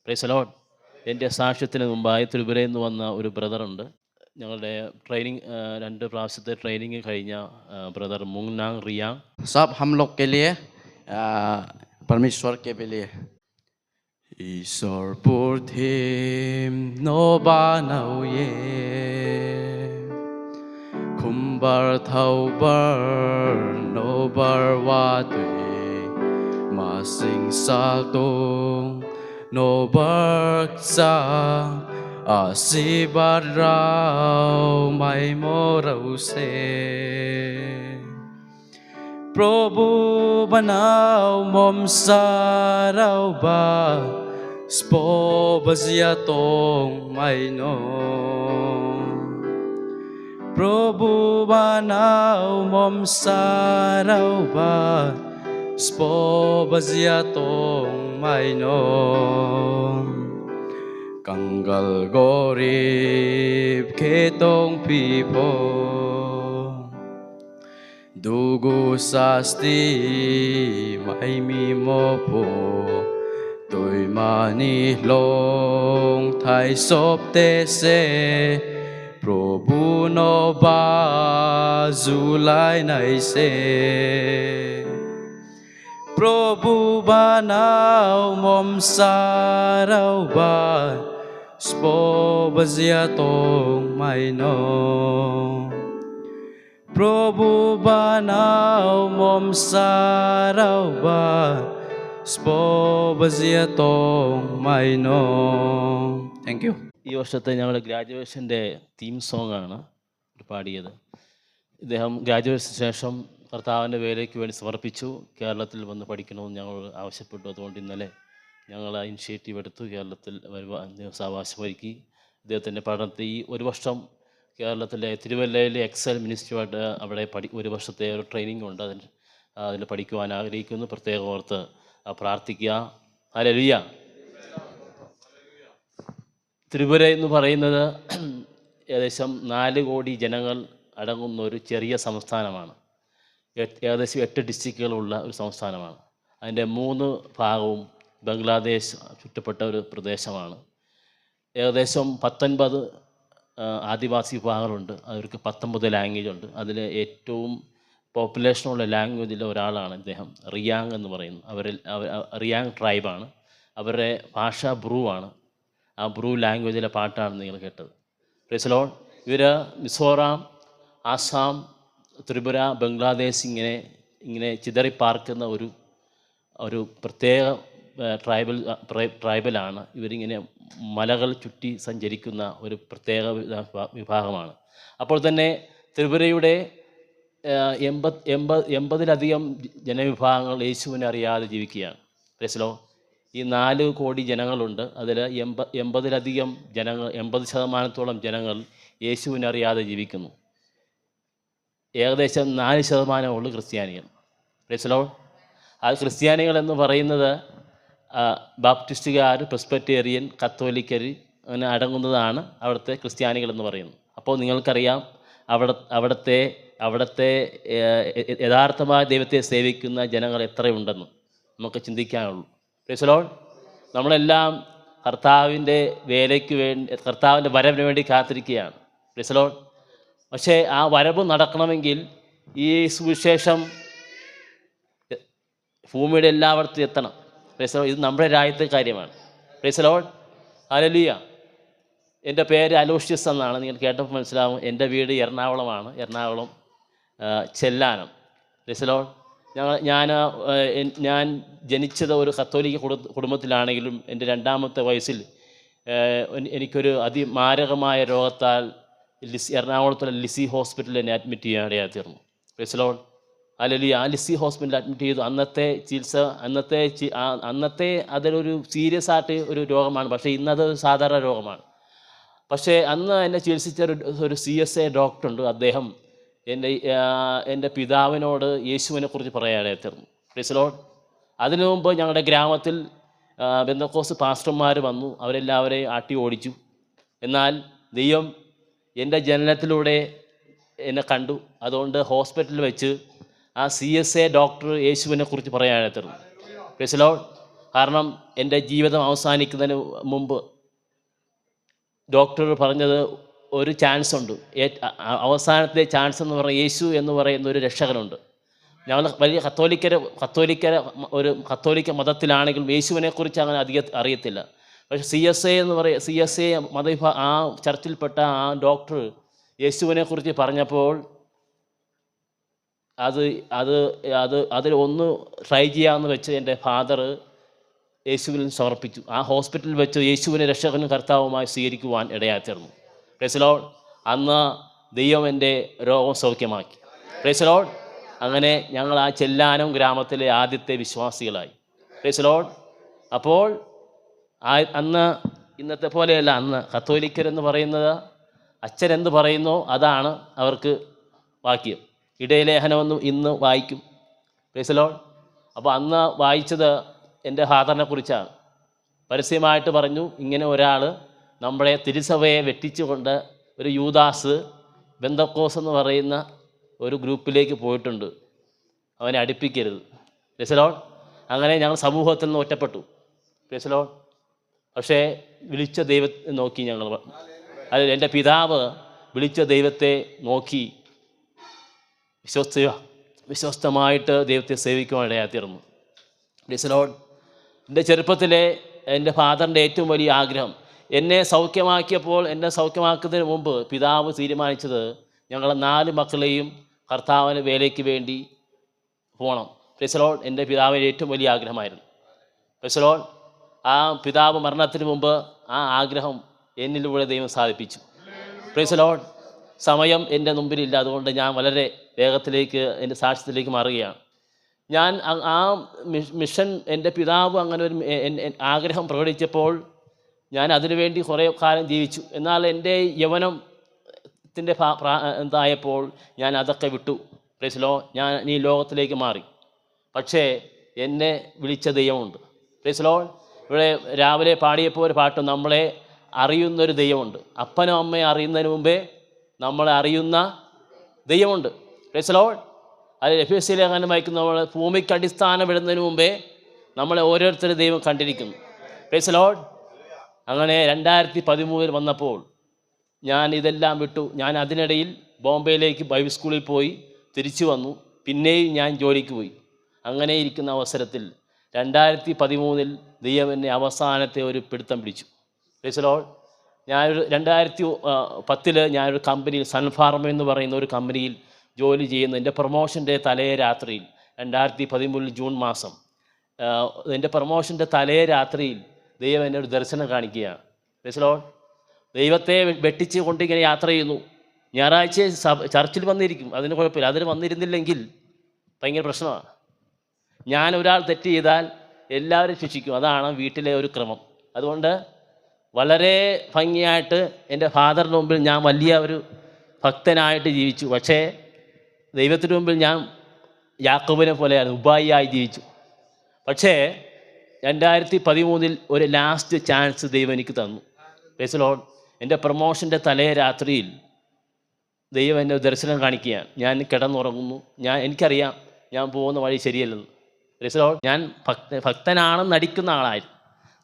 Price the Lord. എൻ്റെ സാക്ഷ്യത്തിന് മുമ്പായി ത്രിപുരയിൽ നിന്ന് വന്ന ഒരു ബ്രദറുണ്ട്. ഞങ്ങളുടെ ട്രെയിനിങ് 2 പ്രാവശ്യത്തെ ട്രെയിനിങ് കഴിഞ്ഞ ബ്രദർ മുങ്നാങ് റിയാങ്. सब हम लोग के लिए परमेश्वर के लिए ईश्वर पुरथिम नोबा नौये कुम्बार थौबर नोबर वादुए मासिंग सातों नोबर सा आशीर्वाद Rao mai morau se Prabhu banau mom sarau ba spo bazia tong mai no Prabhu banau mom sarau ba spo bazia tong mai no Kanggal gorib ketong pipo Dugu sasti mai mi mo po Tôi mani long thai sop te se Prabhu no ba zulai nai se Prabhu banau mom sarau ba Spo bazia tong mai no Prabhu banau mom sarau ba Spo bazia tong mai no. Thank you. ഈ വർഷത്തെ ഞങ്ങളുടെ ഗ്രാജുവേഷൻ്റെ theme സോങ്ങാണ് പാടിയത്. ഇദ്ദേഹം ഗ്രാജുവേഷന് ശേഷം കർത്താവിൻ്റെ വേലയ്ക്ക് വേണ്ടി സമർപ്പിച്ചു. കേരളത്തിൽ വന്ന് പഠിക്കണമെന്ന് ഞങ്ങൾ ആവശ്യപ്പെട്ടു. അതുകൊണ്ട് ഇന്നലെ ഞങ്ങൾ ആ ഇനിഷ്യേറ്റീവ് എടുത്തു. കേരളത്തിൽ സാവകാശമൊരുക്കി അദ്ദേഹത്തിൻ്റെ പഠനത്തിൽ ഈ ഒരു വർഷം കേരളത്തിലെ തിരുവല്ലയിലെ എക്സൽ മിനിസ്ട്രിയുമായിട്ട് അവിടെ ഒരു വർഷത്തെ ഒരു ട്രെയിനിങ് ഉണ്ട്. അതിൽ പഠിക്കുവാൻ ആഗ്രഹിക്കുന്നു. പ്രത്യേകം ഓർത്ത് പ്രാർത്ഥിക്കുക. ഹല്ലേലൂയ. ത്രിപുര എന്ന് പറയുന്നത് ഏകദേശം 4 കോടി ജനങ്ങൾ അടങ്ങുന്ന ഒരു ചെറിയ സംസ്ഥാനമാണ്. ഏകദേശം 8 ഡിസ്ട്രിക്റ്റുകളുള്ള ഒരു സംസ്ഥാനമാണ്. അതിൻ്റെ 3 ഭാഗവും ബംഗ്ലാദേശ് ചുറ്റപ്പെട്ട ഒരു പ്രദേശമാണ്. ഏകദേശം 19 ആദിവാസി വിഭാഗങ്ങളുണ്ട്. അവർക്ക് 19 ലാംഗ്വേജ് ഉണ്ട്. അതിൽ ഏറ്റവും പോപ്പുലേഷനുള്ള ലാംഗ്വേജിലെ ഒരാളാണ് ഇദ്ദേഹം. റിയാങ് എന്ന് പറയുന്നു. റിയാങ് ട്രൈബാണ്. അവരുടെ ഭാഷ ബ്രൂ ആണ്. ആ ബ്രൂ ലാംഗ്വേജിലെ പാട്ടാണ് നിങ്ങൾ കേട്ടത്. Price the Lord. ഇവർ മിസോറാം, ആസാം, ത്രിപുര, ബംഗ്ലാദേശ് ഇങ്ങനെ ചിതറിപ്പാർക്കുന്ന ഒരു പ്രത്യേക ട്രൈബലാണ്. ഇവരിങ്ങനെ മലകൾ ചുറ്റി സഞ്ചരിക്കുന്ന ഒരു പ്രത്യേക വിഭാഗമാണ്. അപ്പോൾ തന്നെ ത്രിപുരയുടെ 80-ലധികം ജനവിഭാഗങ്ങൾ യേശുവിനെ അറിയാതെ ജീവിക്കുകയാണ്. Price the Lord. ഈ 4 കോടി ജനങ്ങളുണ്ട്. അതിൽ 80-ലധികം ജനങ്ങൾ, 80% ജനങ്ങൾ യേശുവിനെ അറിയാതെ ജീവിക്കുന്നു. ഏകദേശം 4% ഉള്ളു ക്രിസ്ത്യാനികൾ. Price the Lord. ആ ക്രിസ്ത്യാനികൾ എന്ന് പറയുന്നത് ബാപ്റ്റിസ്റ്റുകാർ, പ്രെസ്ബിറ്റേറിയൻ, കത്തോലിക്കർ അങ്ങനെ അടങ്ങുന്നതാണ് അവിടുത്തെ ക്രിസ്ത്യാനികൾ എന്ന് പറയുന്നത്. അപ്പോൾ നിങ്ങൾക്കറിയാം അവിടുത്തെ യഥാർത്ഥമായ ദൈവത്തെ സേവിക്കുന്ന ജനങ്ങൾ എത്രയുണ്ടെന്ന് നമുക്ക് ചിന്തിക്കാനുള്ളൂ. Price the Lord. നമ്മളെല്ലാം കർത്താവിൻ്റെ വേലയ്ക്ക് വേണ്ടി, കർത്താവിൻ്റെ വരവിന് വേണ്ടി കാത്തിരിക്കുകയാണ്. Praise the Lord. പക്ഷേ ആ വരവ് നടക്കണമെങ്കിൽ ഈ സുവിശേഷം ഭൂമിയുടെ എല്ലായിടത്തും എത്തണം. Praise the Lord. ഇത് നമ്മുടെ രാജ്യത്തെ കാര്യമാണ്. Praise the Lord. ഹല്ലേലൂയ. എൻ്റെ പേര് അലോഷ്യസ് എന്നാണ്. നിങ്ങൾ കേട്ടപ്പോൾ മനസ്സിലാവും. എൻ്റെ വീട് എറണാകുളമാണ്. Ernakulam Chellanam. Praise the Lord. ഞാൻ ജനിച്ചത് ഒരു കത്തോലിക്ക കുടുംബത്തിലാണെങ്കിലും എൻ്റെ 2ാമത്തെ വയസ്സിൽ എനിക്കൊരു അതിമാരകമായ രോഗത്താൽ എറണാകുളത്തുള്ള ലിസി ഹോസ്പിറ്റലിൽ എന്നെ അഡ്മിറ്റ് ചെയ്യാൻ ഇടയായിത്തീർന്നു. Praise the Lord. ഹല്ലേലൂയ. ആ ലിസി ഹോസ്പിറ്റലിൽ അഡ്മിറ്റ് ചെയ്തു. അന്നത്തെ ചികിത്സ അന്നത്തെ അതൊരു സീരിയസ് ആയിട്ട് ഒരു രോഗമാണ്. പക്ഷേ ഇന്നത് സാധാരണ രോഗമാണ്. പക്ഷേ അന്ന് എന്നെ ചികിത്സിച്ച ഒരു CSA ഡോക്ടറുണ്ട്. അദ്ദേഹം എൻ്റെ പിതാവിനോട് യേശുവിനെക്കുറിച്ച് പറയാനായിത്തീർന്നു. Price the Lord. അതിനു മുമ്പ് ഞങ്ങളുടെ ഗ്രാമത്തിൽ പെന്തക്കോസ്ത് പാസ്റ്റർമാർ വന്നു. അവരെല്ലാവരെയും ആട്ടി ഓടിച്ചു. എന്നാൽ ദൈവം എൻ്റെ ജനനത്തിലൂടെ എന്നെ കണ്ടു. അതുകൊണ്ട് ഹോസ്പിറ്റലിൽ വെച്ച് ആ CSA ഡോക്ടർ യേശുവിനെക്കുറിച്ച് പറയാനായിത്തീർന്നു. Price the Lord. കാരണം എൻ്റെ ജീവിതം അവസാനിക്കുന്നതിന് മുമ്പ് ഡോക്ടർ പറഞ്ഞത് ഒരു ചാൻസ് ഉണ്ട്. അവസാനത്തെ ചാൻസ് എന്ന് പറഞ്ഞാൽ യേശു എന്ന് പറയുന്ന ഒരു രക്ഷകനുണ്ട്. ഞങ്ങൾ വലിയ കത്തോലിക്ക മതത്തിലാണെങ്കിലും യേശുവിനെക്കുറിച്ച് അങ്ങനെ അധികം അറിയത്തില്ല. പക്ഷേ CSA ആ ചർച്ചിൽപ്പെട്ട ആ ഡോക്ടർ യേശുവിനെക്കുറിച്ച് പറഞ്ഞപ്പോൾ അതിൽ ഒന്ന് ട്രൈ ചെയ്യാമെന്ന് വെച്ച് എൻ്റെ ഫാദർ യേശുവിൽ സമർപ്പിച്ചു. ആ ഹോസ്പിറ്റലിൽ വെച്ച് യേശുവിനെ രക്ഷകനും കർത്താവുമായി സ്വീകരിക്കുവാൻ ഇടയായിത്തീർന്നു. Praise the Lord. അന്ന് ദൈവം എൻ്റെ രോഗം സൗഖ്യമാക്കി. Praise the Lord. അങ്ങനെ ഞങ്ങൾ ആ ചെല്ലാനം ഗ്രാമത്തിലെ ആദ്യത്തെ വിശ്വാസികളായി. Price the Lord. അപ്പോൾ അന്ന് ഇന്നത്തെ പോലെയല്ല. അന്ന് കത്തോലിക്കരെന്ന് പറയുന്നത് അച്ഛനെന്ത് പറയുന്നോ അതാണ് അവർക്ക് വാക്യം. ഇടയലേഖനമൊന്നും ഇന്ന് വായിക്കും. Price the Lord. അപ്പോൾ അന്ന് വായിച്ചത് എൻ്റെ ഫാദറിനെ കുറിച്ചാണ്. പരസ്യമായിട്ട് പറഞ്ഞു, ഇങ്ങനെ ഒരാൾ നമ്മുടെ തിരുസഭയെ വെട്ടിച്ചുകൊണ്ട് ഒരു യൂദാസ് ബെന്തക്കോസ് എന്ന് പറയുന്ന ഒരു ഗ്രൂപ്പിലേക്ക് പോയിട്ടുണ്ട്, അവനെ അടുപ്പിക്കരുത്. Price the Lord. അങ്ങനെ ഞങ്ങൾ സമൂഹത്തിൽ നിന്ന് ഒറ്റപ്പെട്ടു. Price the Lord. പക്ഷേ വിളിച്ച ദൈവത്തെ നോക്കി ഞങ്ങൾ, അത് എൻ്റെ പിതാവ് വിളിച്ച ദൈവത്തെ നോക്കി വിശ്വസ്തമായിട്ട് ദൈവത്തെ സേവിക്കുവാൻ ഇടയായിത്തീർന്നു. Praise the Lord. എൻ്റെ ചെറുപ്പത്തിലെ എൻ്റെ ഫാദറിൻ്റെ ഏറ്റവും വലിയ ആഗ്രഹം, എന്നെ സൗഖ്യമാക്കുന്നതിന് മുമ്പ് പിതാവ് തീരുമാനിച്ചത് ഞങ്ങളെ 4 മക്കളെയും കർത്താവിന് വേലയ്ക്ക് വേണ്ടി പോകണം. Praise the Lord. എൻ്റെ പിതാവിൻ്റെ ഏറ്റവും വലിയ ആഗ്രഹമായിരുന്നു. Praise the Lord. ആ പിതാവ് മരണത്തിന് മുമ്പ് ആ ആഗ്രഹം എന്നിലൂടെ ദൈവം സാധിപ്പിച്ചു. Praise the Lord. സമയം എൻ്റെ മുമ്പിലില്ല, അതുകൊണ്ട് ഞാൻ വളരെ വേഗത്തിലേക്ക് എൻ്റെ സാക്ഷ്യത്തിലേക്ക് മാറുകയാണ്. ഞാൻ ആ മിഷൻ എൻ്റെ പിതാവ് അങ്ങനെ ഒരു ആഗ്രഹം പ്രകടിച്ചപ്പോൾ ഞാൻ അതിനുവേണ്ടി കുറേ കാലം ജീവിച്ചു. എന്നാൽ എൻ്റെ യൗവനത്തിൻ്റെ എന്തായപ്പോൾ ഞാൻ അതൊക്കെ വിട്ടു. Price the Lord. ഞാൻ ഈ ലോകത്തിലേക്ക് മാറി. പക്ഷേ എന്നെ വിളിച്ച ദൈവമുണ്ട്. Price the Lord. ഇവിടെ രാവിലെ പാടിയപ്പോൾ ഒരു പാട്ട്, നമ്മളെ അറിയുന്നൊരു ദൈവമുണ്ട്. അപ്പനും അമ്മയെ അറിയുന്നതിന് മുമ്പേ നമ്മളെ അറിയുന്ന ദൈവമുണ്ട്. Price the Lord. അത് FSC അങ്ങനെ വായിക്കുന്ന, നമ്മൾ ഭൂമിക്ക് അടിസ്ഥാനം ഇടുന്നതിന് മുമ്പേ നമ്മളെ ഓരോരുത്തരും ദൈവം കണ്ടിരിക്കുന്നു. Price the Lord. അങ്ങനെ 2013 വന്നപ്പോൾ ഞാൻ ഇതെല്ലാം വിട്ടു. ഞാൻ അതിനിടയിൽ ബോംബെയിലേക്ക് ബൈബിൾ സ്കൂളിൽ പോയി തിരിച്ചു വന്നു. പിന്നെയും ഞാൻ ജോലിക്ക് പോയി. അങ്ങനെ ഇരിക്കുന്ന അവസരത്തിൽ 2013 ദൈവം എന്നെ അവസാനത്തെ ഒരു പിടുത്തം പിടിച്ചു. Price the Lord. ഞാനൊരു 2010 ഞാനൊരു കമ്പനിയിൽ, സൺഫാർമ എന്ന് പറയുന്ന ഒരു കമ്പനിയിൽ ജോലി ചെയ്യുന്നു. എൻ്റെ പ്രൊമോഷൻ്റെ തലേ രാത്രിയിൽ 2013 ജൂൺ മാസം എൻ്റെ പ്രൊമോഷൻ്റെ തലേ രാത്രിയിൽ ദൈവം എന്നെ ഒരു ദർശനം കാണിക്കുകയാണ്. Price the Lord. ദൈവത്തെ വെട്ടിച്ച് കൊണ്ടിങ്ങനെ യാത്ര ചെയ്യുന്നു. ഞായറാഴ്ച ചർച്ചിൽ വന്നിരിക്കും, അതിന് കുഴപ്പമില്ല. അതിന് വന്നിരുന്നില്ലെങ്കിൽ ഭയങ്കര പ്രശ്നമാണ്. ഞാൻ ഒരാൾ തെറ്റ് ചെയ്താൽ എല്ലാവരും ശിക്ഷിക്കും. അതാണ് വീട്ടിലെ ഒരു ക്രമം. അതുകൊണ്ട് വളരെ ഭംഗിയായിട്ട് എൻ്റെ ഫാദറിന് മുമ്പിൽ ഞാൻ വലിയ ഒരു ഭക്തനായിട്ട് ജീവിച്ചു. പക്ഷേ ദൈവത്തിന് മുമ്പിൽ ഞാൻ യാക്കോബിനെ പോലെയാണ്, ഉപായിയായി ജീവിച്ചു. പക്ഷേ 2013 ഒരു ലാസ്റ്റ് ചാൻസ് ദൈവം എനിക്ക് തന്നു. Price the Lord. എൻ്റെ പ്രൊമോഷൻ്റെ തലേ രാത്രിയിൽ ദൈവം എന്നെ ദർശനം കാണിക്കുകയാണ്. ഞാൻ കിടന്നുറങ്ങുന്നു. എനിക്കറിയാം ഞാൻ പോകുന്ന വഴി ശരിയല്ലെന്ന്. Price the Lord. ഞാൻ ഭക്തനാണെന്ന് നടിക്കുന്ന ആളായിരുന്നു.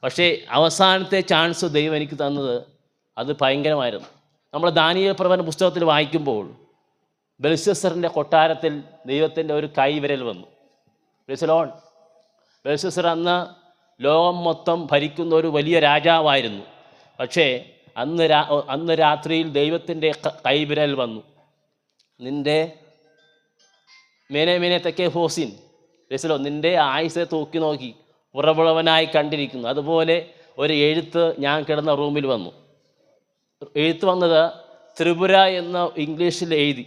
പക്ഷേ അവസാനത്തെ ചാൻസ് ദൈവം എനിക്ക് തന്നത് അത് ഭയങ്കരമായിരുന്നു. നമ്മൾ ദാനിയേൽ പ്രവചന പുസ്തകത്തിൽ വായിക്കുമ്പോൾ ബെൽശസ്സറിൻ്റെ കൊട്ടാരത്തിൽ ദൈവത്തിൻ്റെ ഒരു കൈവിരൽ വന്നു. Price the Lord. ബെൽശസ്സർ അന്ന് ലോകം മൊത്തം ഭരിക്കുന്ന ഒരു വലിയ രാജാവായിരുന്നു. പക്ഷേ അന്ന് രാത്രിയിൽ ദൈവത്തിൻ്റെ കൈവിരൽ വന്നു. നിൻ്റെ മേനെ തെക്കേ ഹോസിൻ, പ്രൈസ് ദി ലോർഡ്, നിൻ്റെ ആയുസ്സെ തൂക്കി നോക്കി ഉറവുള്ളവനായി കണ്ടിരിക്കുന്നു. അതുപോലെ ഒരു എഴുത്ത് ഞാൻ കിടന്ന റൂമിൽ വന്നു. എഴുത്ത് വന്നത് ത്രിപുര എന്ന ഇംഗ്ലീഷിൽ എഴുതി.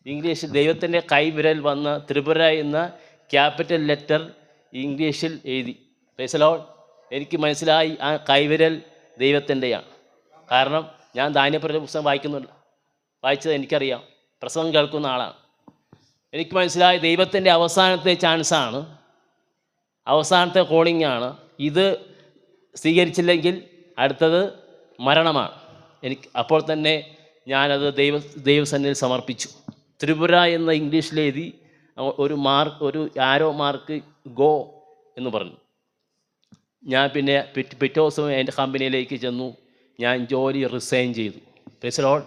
ഇംഗ്ലീഷിൽ ദൈവത്തിൻ്റെ കൈവിരൽ വന്ന് ത്രിപുര എന്ന ക്യാപിറ്റൽ ലെറ്റർ ഇംഗ്ലീഷിൽ എഴുതി. Price the Lord. എനിക്ക് മനസ്സിലായി ആ കൈവിരൽ ദൈവത്തിൻ്റെയാണ്. കാരണം ഞാൻ ദാനിയേൽ പുസ്തകം വായിച്ചത് എനിക്കറിയാം. പ്രസംഗം കേൾക്കുന്ന ആളാണ്. എനിക്ക് മനസ്സിലായി ദൈവത്തിൻ്റെ അവസാനത്തെ ചാൻസാണ്, അവസാനത്തെ കോളിംഗ് ആണ്. ഇത് സ്വീകരിച്ചില്ലെങ്കിൽ അടുത്തത് മരണമാണ്. അപ്പോൾ തന്നെ ഞാനത് ദൈവസന്നിധിയിൽ സമർപ്പിച്ചു. ത്രിപുര എന്ന ഇംഗ്ലീഷിലെഴുതി ഒരു ആരോ മാർക്ക് ഗോ എന്ന് പറഞ്ഞു. ഞാൻ പിന്നെ പിറ്റേ ദിവസം എൻ്റെ കമ്പനിയിലേക്ക് ചെന്നു. ഞാൻ ജോലി റിസൈൻ ചെയ്തു. Price the Lord.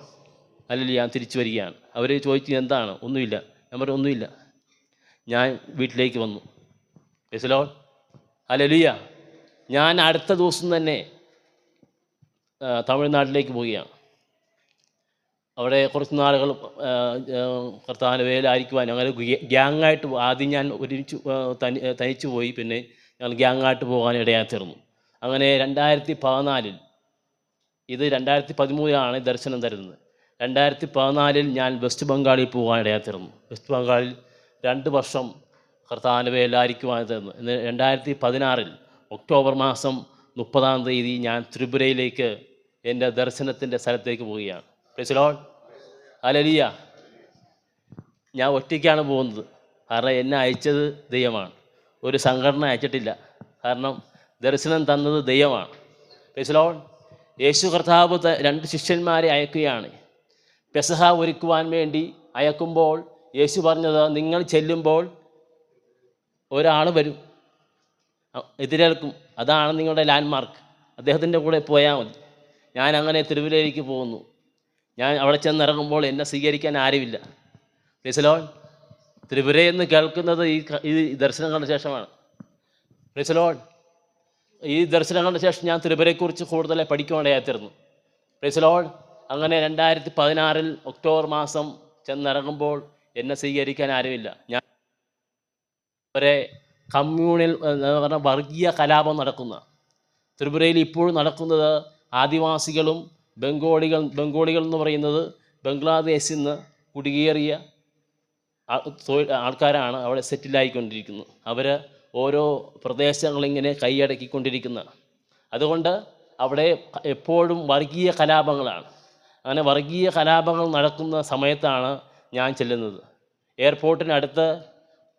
അല്ലെങ്കിൽ ഞാൻ തിരിച്ചു വരികയാണ്. അവർ ചോദിച്ചു എന്താണ്? ഒന്നുമില്ല. ഞാൻ പറഞ്ഞു ഒന്നുമില്ല. ഞാൻ വീട്ടിലേക്ക് വന്നു. Price the Lord. ഹല്ലേലൂയ. ഞാൻ അടുത്ത ദിവസം തന്നെ തമിഴ്നാട്ടിലേക്ക് പോവുകയാണ്. അവിടെ കുറച്ച് നാളുകൾ കർത്താവിൻ്റെ വേലയായിരിക്കുവാൻ അങ്ങനെ ഗ്യാങ്ങായിട്ട് ആദ്യം ഞാൻ ഒരുമിച്ച് തനിച്ചു പോയി. പിന്നെ ഞങ്ങൾ ഗ്യാങ്ങായിട്ട് പോകാൻ ഇടയായിത്തീർന്നു. അങ്ങനെ 2014 ഇത് 2013 ദർശനം തരുന്നത്. 2014 ഞാൻ വെസ്റ്റ് ബംഗാളിൽ പോകാൻ ഇടയായിത്തീർന്നു. വെസ്റ്റ് ബംഗാളിൽ 2 വർഷം കർത്താവിൻ്റെ വേലയായിരിക്കുവാൻ തരുന്നു. 2016 ഒക്ടോബർ മാസം 30 ഞാൻ ത്രിപുരയിലേക്ക് എൻ്റെ ദർശനത്തിൻ്റെ സ്ഥലത്തേക്ക് പോവുകയാണ്. Price the Lord. ഹല്ലേലൂയ. ഞാൻ ഒറ്റയ്ക്കാണ് പോകുന്നത്. കാരണം എന്നെ അയച്ചത് ദൈവമാണ്. ഒരു സംഘടന അയച്ചിട്ടില്ല. കാരണം ദർശനം തന്നത് ദൈവമാണ്. Price the Lord. യേശു കർത്താവ് 2 ശിഷ്യന്മാരെ അയക്കുകയാണ്. പെസഹ ഒരുക്കുവാൻ വേണ്ടി അയക്കുമ്പോൾ യേശു പറഞ്ഞത്, നിങ്ങൾ ചെല്ലുമ്പോൾ ഒരാൾ വരും, എതിരേൽക്കും. അതാണ് നിങ്ങളുടെ ലാൻഡ്മാർക്ക്. അദ്ദേഹത്തിൻ്റെ കൂടെ പോയാൽ മതി. ഞാൻ അങ്ങനെ തിരുവല്ലയിലേക്ക് പോകുന്നു. ഞാൻ അവിടെ ചെന്നിറങ്ങുമ്പോൾ എന്നെ സ്വീകരിക്കാൻ ആരുമില്ല. Price the Lord. ത്രിപുരയെന്ന് കേൾക്കുന്നത് ഈ ദർശനം കണ്ട ശേഷമാണ്. Price the Lord. ഈ ദർശനം കണ്ട ശേഷം ഞാൻ ത്രിപുരയെക്കുറിച്ച് കൂടുതൽ പഠിക്കുവാനായിത്തീർന്നു. Price the Lord. അങ്ങനെ 2016 ഒക്ടോബർ മാസം ചെന്നിറങ്ങുമ്പോൾ എന്നെ സ്വീകരിക്കാൻ ആരുമില്ല. ഞാൻ ഒരേ കമ്മ്യൂണൽ എന്ന് പറഞ്ഞാൽ വർഗീയ കലാപം നടക്കുന്ന ത്രിപുരയിൽ ഇപ്പോഴും നടക്കുന്നത് ആദിവാസികളും ബംഗാളികൾ എന്ന് പറയുന്നത് ബംഗ്ലാദേശിൽ നിന്ന് കുടിയേറിയ ആൾക്കാരാണ് അവിടെ സെറ്റിലായിക്കൊണ്ടിരിക്കുന്നത്. അവർ ഓരോ പ്രദേശങ്ങളിങ്ങനെ കൈയടക്കിക്കൊണ്ടിരിക്കുന്ന. അതുകൊണ്ട് അവിടെ എപ്പോഴും വർഗീയ കലാപങ്ങളാണ്. അങ്ങനെ വർഗീയ കലാപങ്ങൾ നടക്കുന്ന സമയത്താണ് ഞാൻ ചെല്ലുന്നത്. എയർപോർട്ടിനടുത്ത്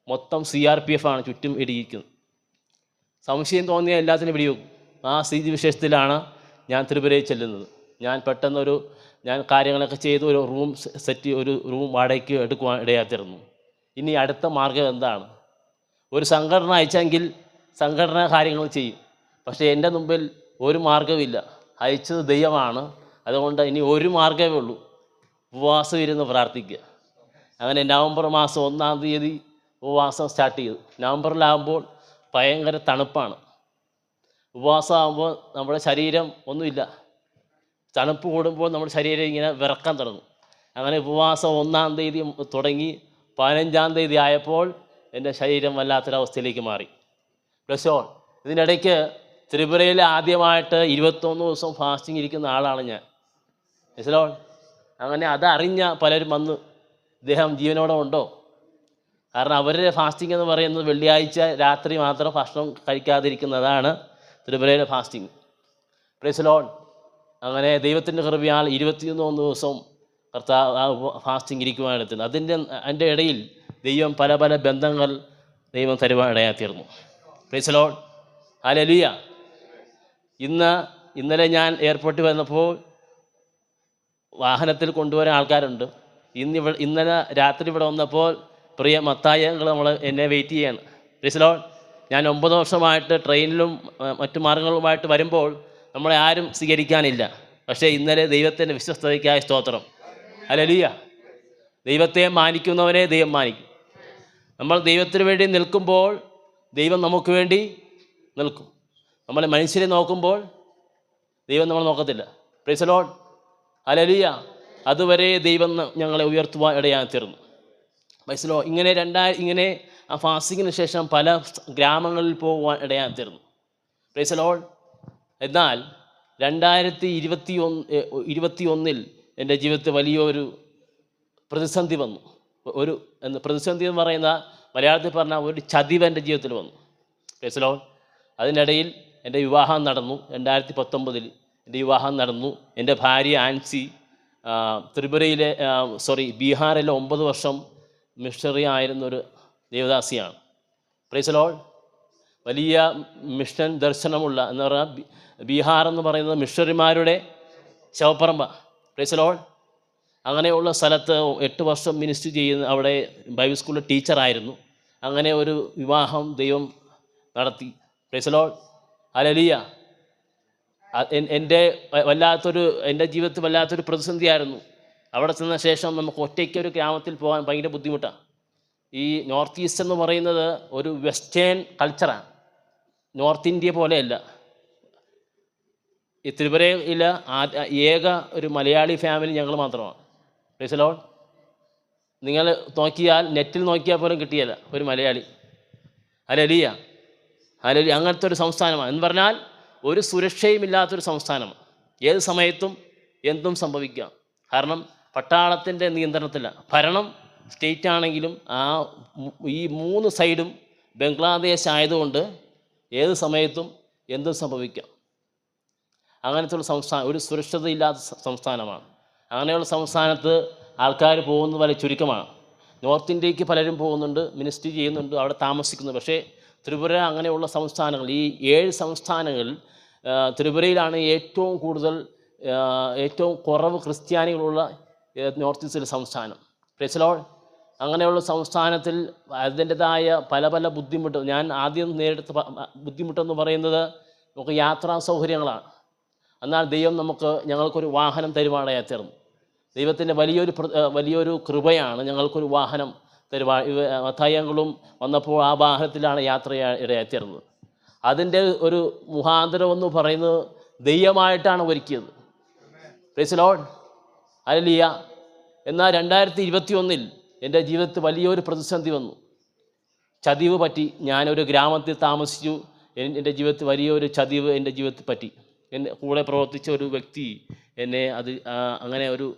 മൊത്തം CRPF ആണ് ചുറ്റും ഇടിയിരിക്കുന്നത്. സംശയം തോന്നിയ എല്ലാത്തിനും വെടിവെക്കും. ആ സ്ഥിതി വിശേഷത്തിലാണ് ഞാൻ ത്രിപുരയിൽ ചെല്ലുന്നത്. ഞാൻ പെട്ടെന്നൊരു കാര്യങ്ങളൊക്കെ ചെയ്ത് ഒരു റൂം വാടകയ്ക്ക് എടുക്കുവാൻ ഇടയാത്തിരുന്നു. ഇനി അടുത്ത മാർഗം എന്താണ്? ഒരു സംഘടന അയച്ചെങ്കിൽ സംഘടന കാര്യങ്ങൾ ചെയ്യും. പക്ഷേ എൻ്റെ മുമ്പിൽ ഒരു മാർഗമില്ല. അയച്ചത് ദൈവമാണ്. അതുകൊണ്ട് ഇനി ഒരു മാർഗ്ഗമേ ഉള്ളൂ, ഉപവാസം ഇരുന്ന് പ്രാർത്ഥിക്കുക. അങ്ങനെ നവംബർ മാസം 1 ഉപവാസം സ്റ്റാർട്ട് ചെയ്തു. നവംബറിലാകുമ്പോൾ ഭയങ്കര തണുപ്പാണ്. ഉപവാസം ആകുമ്പോൾ നമ്മുടെ ശരീരം ഒന്നുമില്ല. തണുപ്പ് കൂടുമ്പോൾ നമ്മുടെ ശരീരം ഇങ്ങനെ വിറക്കാൻ തുടങ്ങും. അങ്ങനെ ഉപവാസം 1 തുടങ്ങി 15 ആയപ്പോൾ എൻ്റെ ശരീരം വല്ലാത്തൊരവസ്ഥയിലേക്ക് മാറി. പ്ലസ് ഇതിനിടയ്ക്ക് ത്രിപുരയിൽ ആദ്യമായിട്ട് 21 ദിവസം ഫാസ്റ്റിംഗ് ഇരിക്കുന്ന ആളാണ് ഞാൻ. മനസ്സിലോ? അങ്ങനെ അതറിഞ്ഞ പലരും വന്ന്, ഇദ്ദേഹം ജീവനോടെ ഉണ്ടോ? കാരണം അവരുടെ ഫാസ്റ്റിംഗ് എന്ന് പറയുന്നത് വെള്ളിയാഴ്ച രാത്രി മാത്രം ഭക്ഷണം കഴിക്കാതിരിക്കുന്നതാണ് ത്രിപുരയിലെ ഫാസ്റ്റിംഗ്. Price the Lord. അങ്ങനെ ദൈവത്തിൻ്റെ കൃപയാൽ 21 ദിവസം ഫാസ്റ്റിംഗ് ഇരിക്കുവാനെത്തുന്നത്. അതിൻ്റെ ഇടയിൽ ദൈവം പല ബന്ധങ്ങൾ ദൈവം തരുവാൻ ഇടയായിത്തീർന്നു. Praise the Lord. ഹല്ലേലൂയ. ഇന്നലെ ഞാൻ എയർപോർട്ടിൽ വന്നപ്പോൾ വാഹനത്തിൽ കൊണ്ടുവരാൻ ആൾക്കാരുണ്ട്. ഇന്നലെ രാത്രി ഇവിടെ വന്നപ്പോൾ പ്രിയ മത്തായികൾ എന്നെ വെയിറ്റ് ചെയ്യാണ്. Price the Lord. ഞാൻ 9 വർഷമായിട്ട് ട്രെയിനിലും മറ്റു മാർഗങ്ങളുമായിട്ട് വരുമ്പോൾ നമ്മളെ ആരും സ്വീകരിക്കാനില്ല. പക്ഷേ ഇന്നലെ ദൈവത്തിൻ്റെ വിശ്വസ്തതയ്ക്കായ സ്തോത്രം. ഹല്ലേലൂയ. ദൈവത്തെ മാനിക്കുന്നവനെ ദൈവം മാനിക്കും. നമ്മൾ ദൈവത്തിന് വേണ്ടി നിൽക്കുമ്പോൾ ദൈവം നമുക്ക് വേണ്ടി നിൽക്കും. നമ്മൾ മനുഷ്യരെ നോക്കുമ്പോൾ ദൈവം നമ്മൾ നോക്കത്തില്ല. Praise the Lord. ഹല്ലേലൂയ. അതുവരെ ദൈവം ഞങ്ങളെ ഉയർത്തുവാൻ ഇടയായിത്തീർന്നു. Praise the Lord. ഇങ്ങനെ ആ ഫാസ്റ്റിങ്ങിന് ശേഷം പല ഗ്രാമങ്ങളിൽ പോകുവാൻ ഇടയായിത്തീർന്നു. Praise the Lord. എന്നാൽ 2021 എൻ്റെ ജീവിതത്തിൽ വലിയൊരു പ്രതിസന്ധി വന്നു. പ്രതിസന്ധി എന്ന് പറയുന്ന മലയാളത്തിൽ പറഞ്ഞാൽ ഒരു ചതിവ് എൻ്റെ ജീവിതത്തിൽ വന്നു. Price the Lord. അതിനിടയിൽ എൻ്റെ വിവാഹം നടന്നു. 2019 എൻ്റെ വിവാഹം നടന്നു. എൻ്റെ ഭാര്യ ആൻസി ബീഹാറിലെ 9 വർഷം മിഷണറി ആയിരുന്നൊരു ദേവദാസിയാണ്. Praise the Lord. വലിയ മിഷൻ ദർശനമുള്ള എന്ന് പറഞ്ഞാൽ ബീഹാർ എന്ന് പറയുന്നത് മിഷണറിമാരുടെ ശവപ്പറമ്പ. Praise the Lord. അങ്ങനെയുള്ള സ്ഥലത്ത് 8 വർഷം മിനിസ്റ്റർ ചെയ്യുന്ന, അവിടെ ബൈബിൾ സ്കൂളിൽ ടീച്ചറായിരുന്നു. അങ്ങനെ ഒരു വിവാഹം ദൈവം നടത്തി. Price the Lord. ഹല്ലേലൂയ. എൻ്റെ ജീവിതത്തിൽ വല്ലാത്തൊരു പ്രതിസന്ധിയായിരുന്നു. അവിടെ ചെന്ന ശേഷം നമുക്ക് ഒറ്റയ്ക്ക് ഒരു ഗ്രാമത്തിൽ പോകാൻ ഭയങ്കര ബുദ്ധിമുട്ടാണ്. ഈ നോർത്ത് ഈസ്റ്റ് എന്ന് പറയുന്നത് ഒരു വെസ്റ്റേൺ കൾച്ചറാണ്, നോർത്ത് ഇന്ത്യ പോലെയല്ല. ഈ ത്രിപുരയിൽ ഏക ഒരു മലയാളി ഫാമിലി ഞങ്ങൾ മാത്രമാണ്. Price the Lord. നിങ്ങൾ നോക്കിയാൽ നെറ്റിൽ നോക്കിയാൽ പോലും കിട്ടിയല്ല ഒരു മലയാളി. Hallelujah, hallelujah. അങ്ങനത്തെ ഒരു സംസ്ഥാനമാണ് എന്ന് പറഞ്ഞാൽ ഒരു സുരക്ഷയുമില്ലാത്തൊരു സംസ്ഥാനമാണ്. ഏത് സമയത്തും എന്തും സംഭവിക്കാം. കാരണം പട്ടാളത്തിൻ്റെ നിയന്ത്രണത്തില്ല. ഭരണം സ്റ്റേറ്റ് ആണെങ്കിലും ഈ 3 സൈഡും ബംഗ്ലാദേശ് ആയതുകൊണ്ട് ഏത് സമയത്തും എന്തും സംഭവിക്കാം. അങ്ങനത്തെ ഒരു സുരക്ഷിതയില്ലാത്ത സംസ്ഥാനമാണ്. അങ്ങനെയുള്ള സംസ്ഥാനത്ത് ആൾക്കാർ പോകുന്നത് വളരെ ചുരുക്കമാണ്. നോർത്ത് ഇന്ത്യക്ക് പലരും പോകുന്നുണ്ട്, മിനിസ്ട്രി ചെയ്യുന്നുണ്ട്, അവിടെ താമസിക്കുന്നു. പക്ഷേ ത്രിപുര അങ്ങനെയുള്ള സംസ്ഥാനങ്ങൾ, ഈ 7 സംസ്ഥാനങ്ങളിൽ ത്രിപുരയിലാണ് ഏറ്റവും കുറവ് ക്രിസ്ത്യാനികളുള്ള നോർത്ത് ഈസ്റ്റിലെ സംസ്ഥാനം. Price the Lord. അങ്ങനെയുള്ള സംസ്ഥാനത്തിൽ അതിൻ്റെതായ പല ബുദ്ധിമുട്ട്. ഞാൻ ആദ്യം നേരിട്ട ബുദ്ധിമുട്ടെന്ന് പറയുന്നത് നമുക്ക് യാത്രാ സൗകര്യങ്ങളാണ്. എന്നാൽ ദൈവം ഞങ്ങൾക്കൊരു വാഹനം തരുവാനായി തീർന്നു. ദൈവത്തിൻ്റെ വലിയൊരു കൃപയാണ് ഞങ്ങൾക്കൊരു വാഹനം മത്തായികളും വന്നപ്പോൾ ആ വാഹനത്തിലാണ് യാത്ര ഇടയായിത്തീർന്നത്. അതിൻ്റെ ഒരു മുഖാന്തരം എന്ന് പറയുന്നത് ദൈവമായിട്ടാണ് ഒരുക്കിയത്. Price the Lord, hallelujah. എന്നാൽ 2021 എൻ്റെ ജീവിതത്തിൽ വലിയൊരു പ്രതിസന്ധി വന്നു, ചതിവ് പറ്റി. ഞാനൊരു ഗ്രാമത്തിൽ താമസിച്ചു. എൻ്റെ ജീവിതത്തിൽ വലിയൊരു ചതിവ് എൻ്റെ ജീവിതത്തിൽ പറ്റി. എന്നെ കൂടെ പ്രവർത്തിച്ച ഒരു വ്യക്തി എന്നെ അങ്ങനെ ഒരു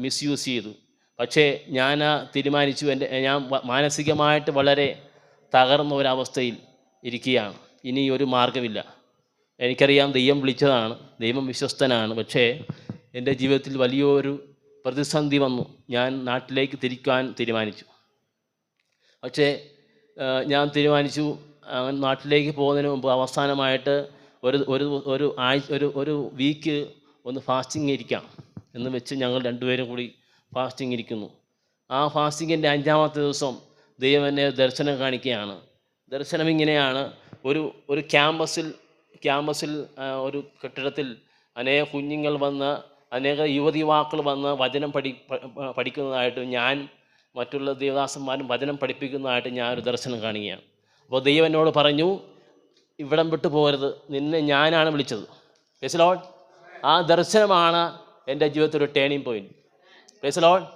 മിസ്യൂസ് ചെയ്തു. പക്ഷേ ഞാൻ തീരുമാനിച്ചു, ഞാൻ മാനസികമായിട്ട് വളരെ തകർന്ന ഒരവസ്ഥയിൽ ഇരിക്കുകയാണ്. ഇനി ഒരു മാർഗമില്ല. എനിക്കറിയാം ദൈവം വിളിച്ചതാണ്, ദൈവം വിശ്വസ്തനാണ്. പക്ഷേ എൻ്റെ ജീവിതത്തിൽ വലിയൊരു പ്രതിസന്ധി വന്നു. ഞാൻ നാട്ടിലേക്ക് തിരിക്കാൻ തീരുമാനിച്ചു. പക്ഷേ ഞാൻ തീരുമാനിച്ചു നാട്ടിലേക്ക് പോകുന്നതിന് മുമ്പ് അവസാനമായിട്ട് ഒരു വീക്ക് ഒന്ന് ഫാസ്റ്റിംഗ് ഇരിക്കാം എന്ന് വെച്ച് ഞങ്ങൾ 2 പേരും കൂടി ഫാസ്റ്റിംഗ് ഇരിക്കുന്നു. ആ ഫാസ്റ്റിങ്ങിൻ്റെ 5ാമത്തെ ദിവസം ദൈവം എന്നെ ദർശനം കാണിക്കുകയാണ്. ദർശനം ഇങ്ങനെയാണ്: ഒരു ക്യാമ്പസിൽ ഒരു കെട്ടിടത്തിൽ അനേക കുഞ്ഞുങ്ങൾ വന്ന്, അനേക യുവതിവാക്കൾ വന്ന് വചനം പഠിക്കുന്നതായിട്ട്, ഞാൻ മറ്റുള്ള ദേവദാസന്മാരും വചനം പഠിപ്പിക്കുന്നതായിട്ട് ഞാനൊരു ദർശനം കാണുകയാണ്. അപ്പോൾ ദൈവം എന്നോട് പറഞ്ഞു, ഇവിടം വിട്ടു പോകരുത്, നിന്നെ ഞാനാണ് വിളിച്ചത്. Price the Lord. ആ ദർശനമാണ് എൻ്റെ ജീവിതത്തിൽ ഒരു turning point. Price the Lord.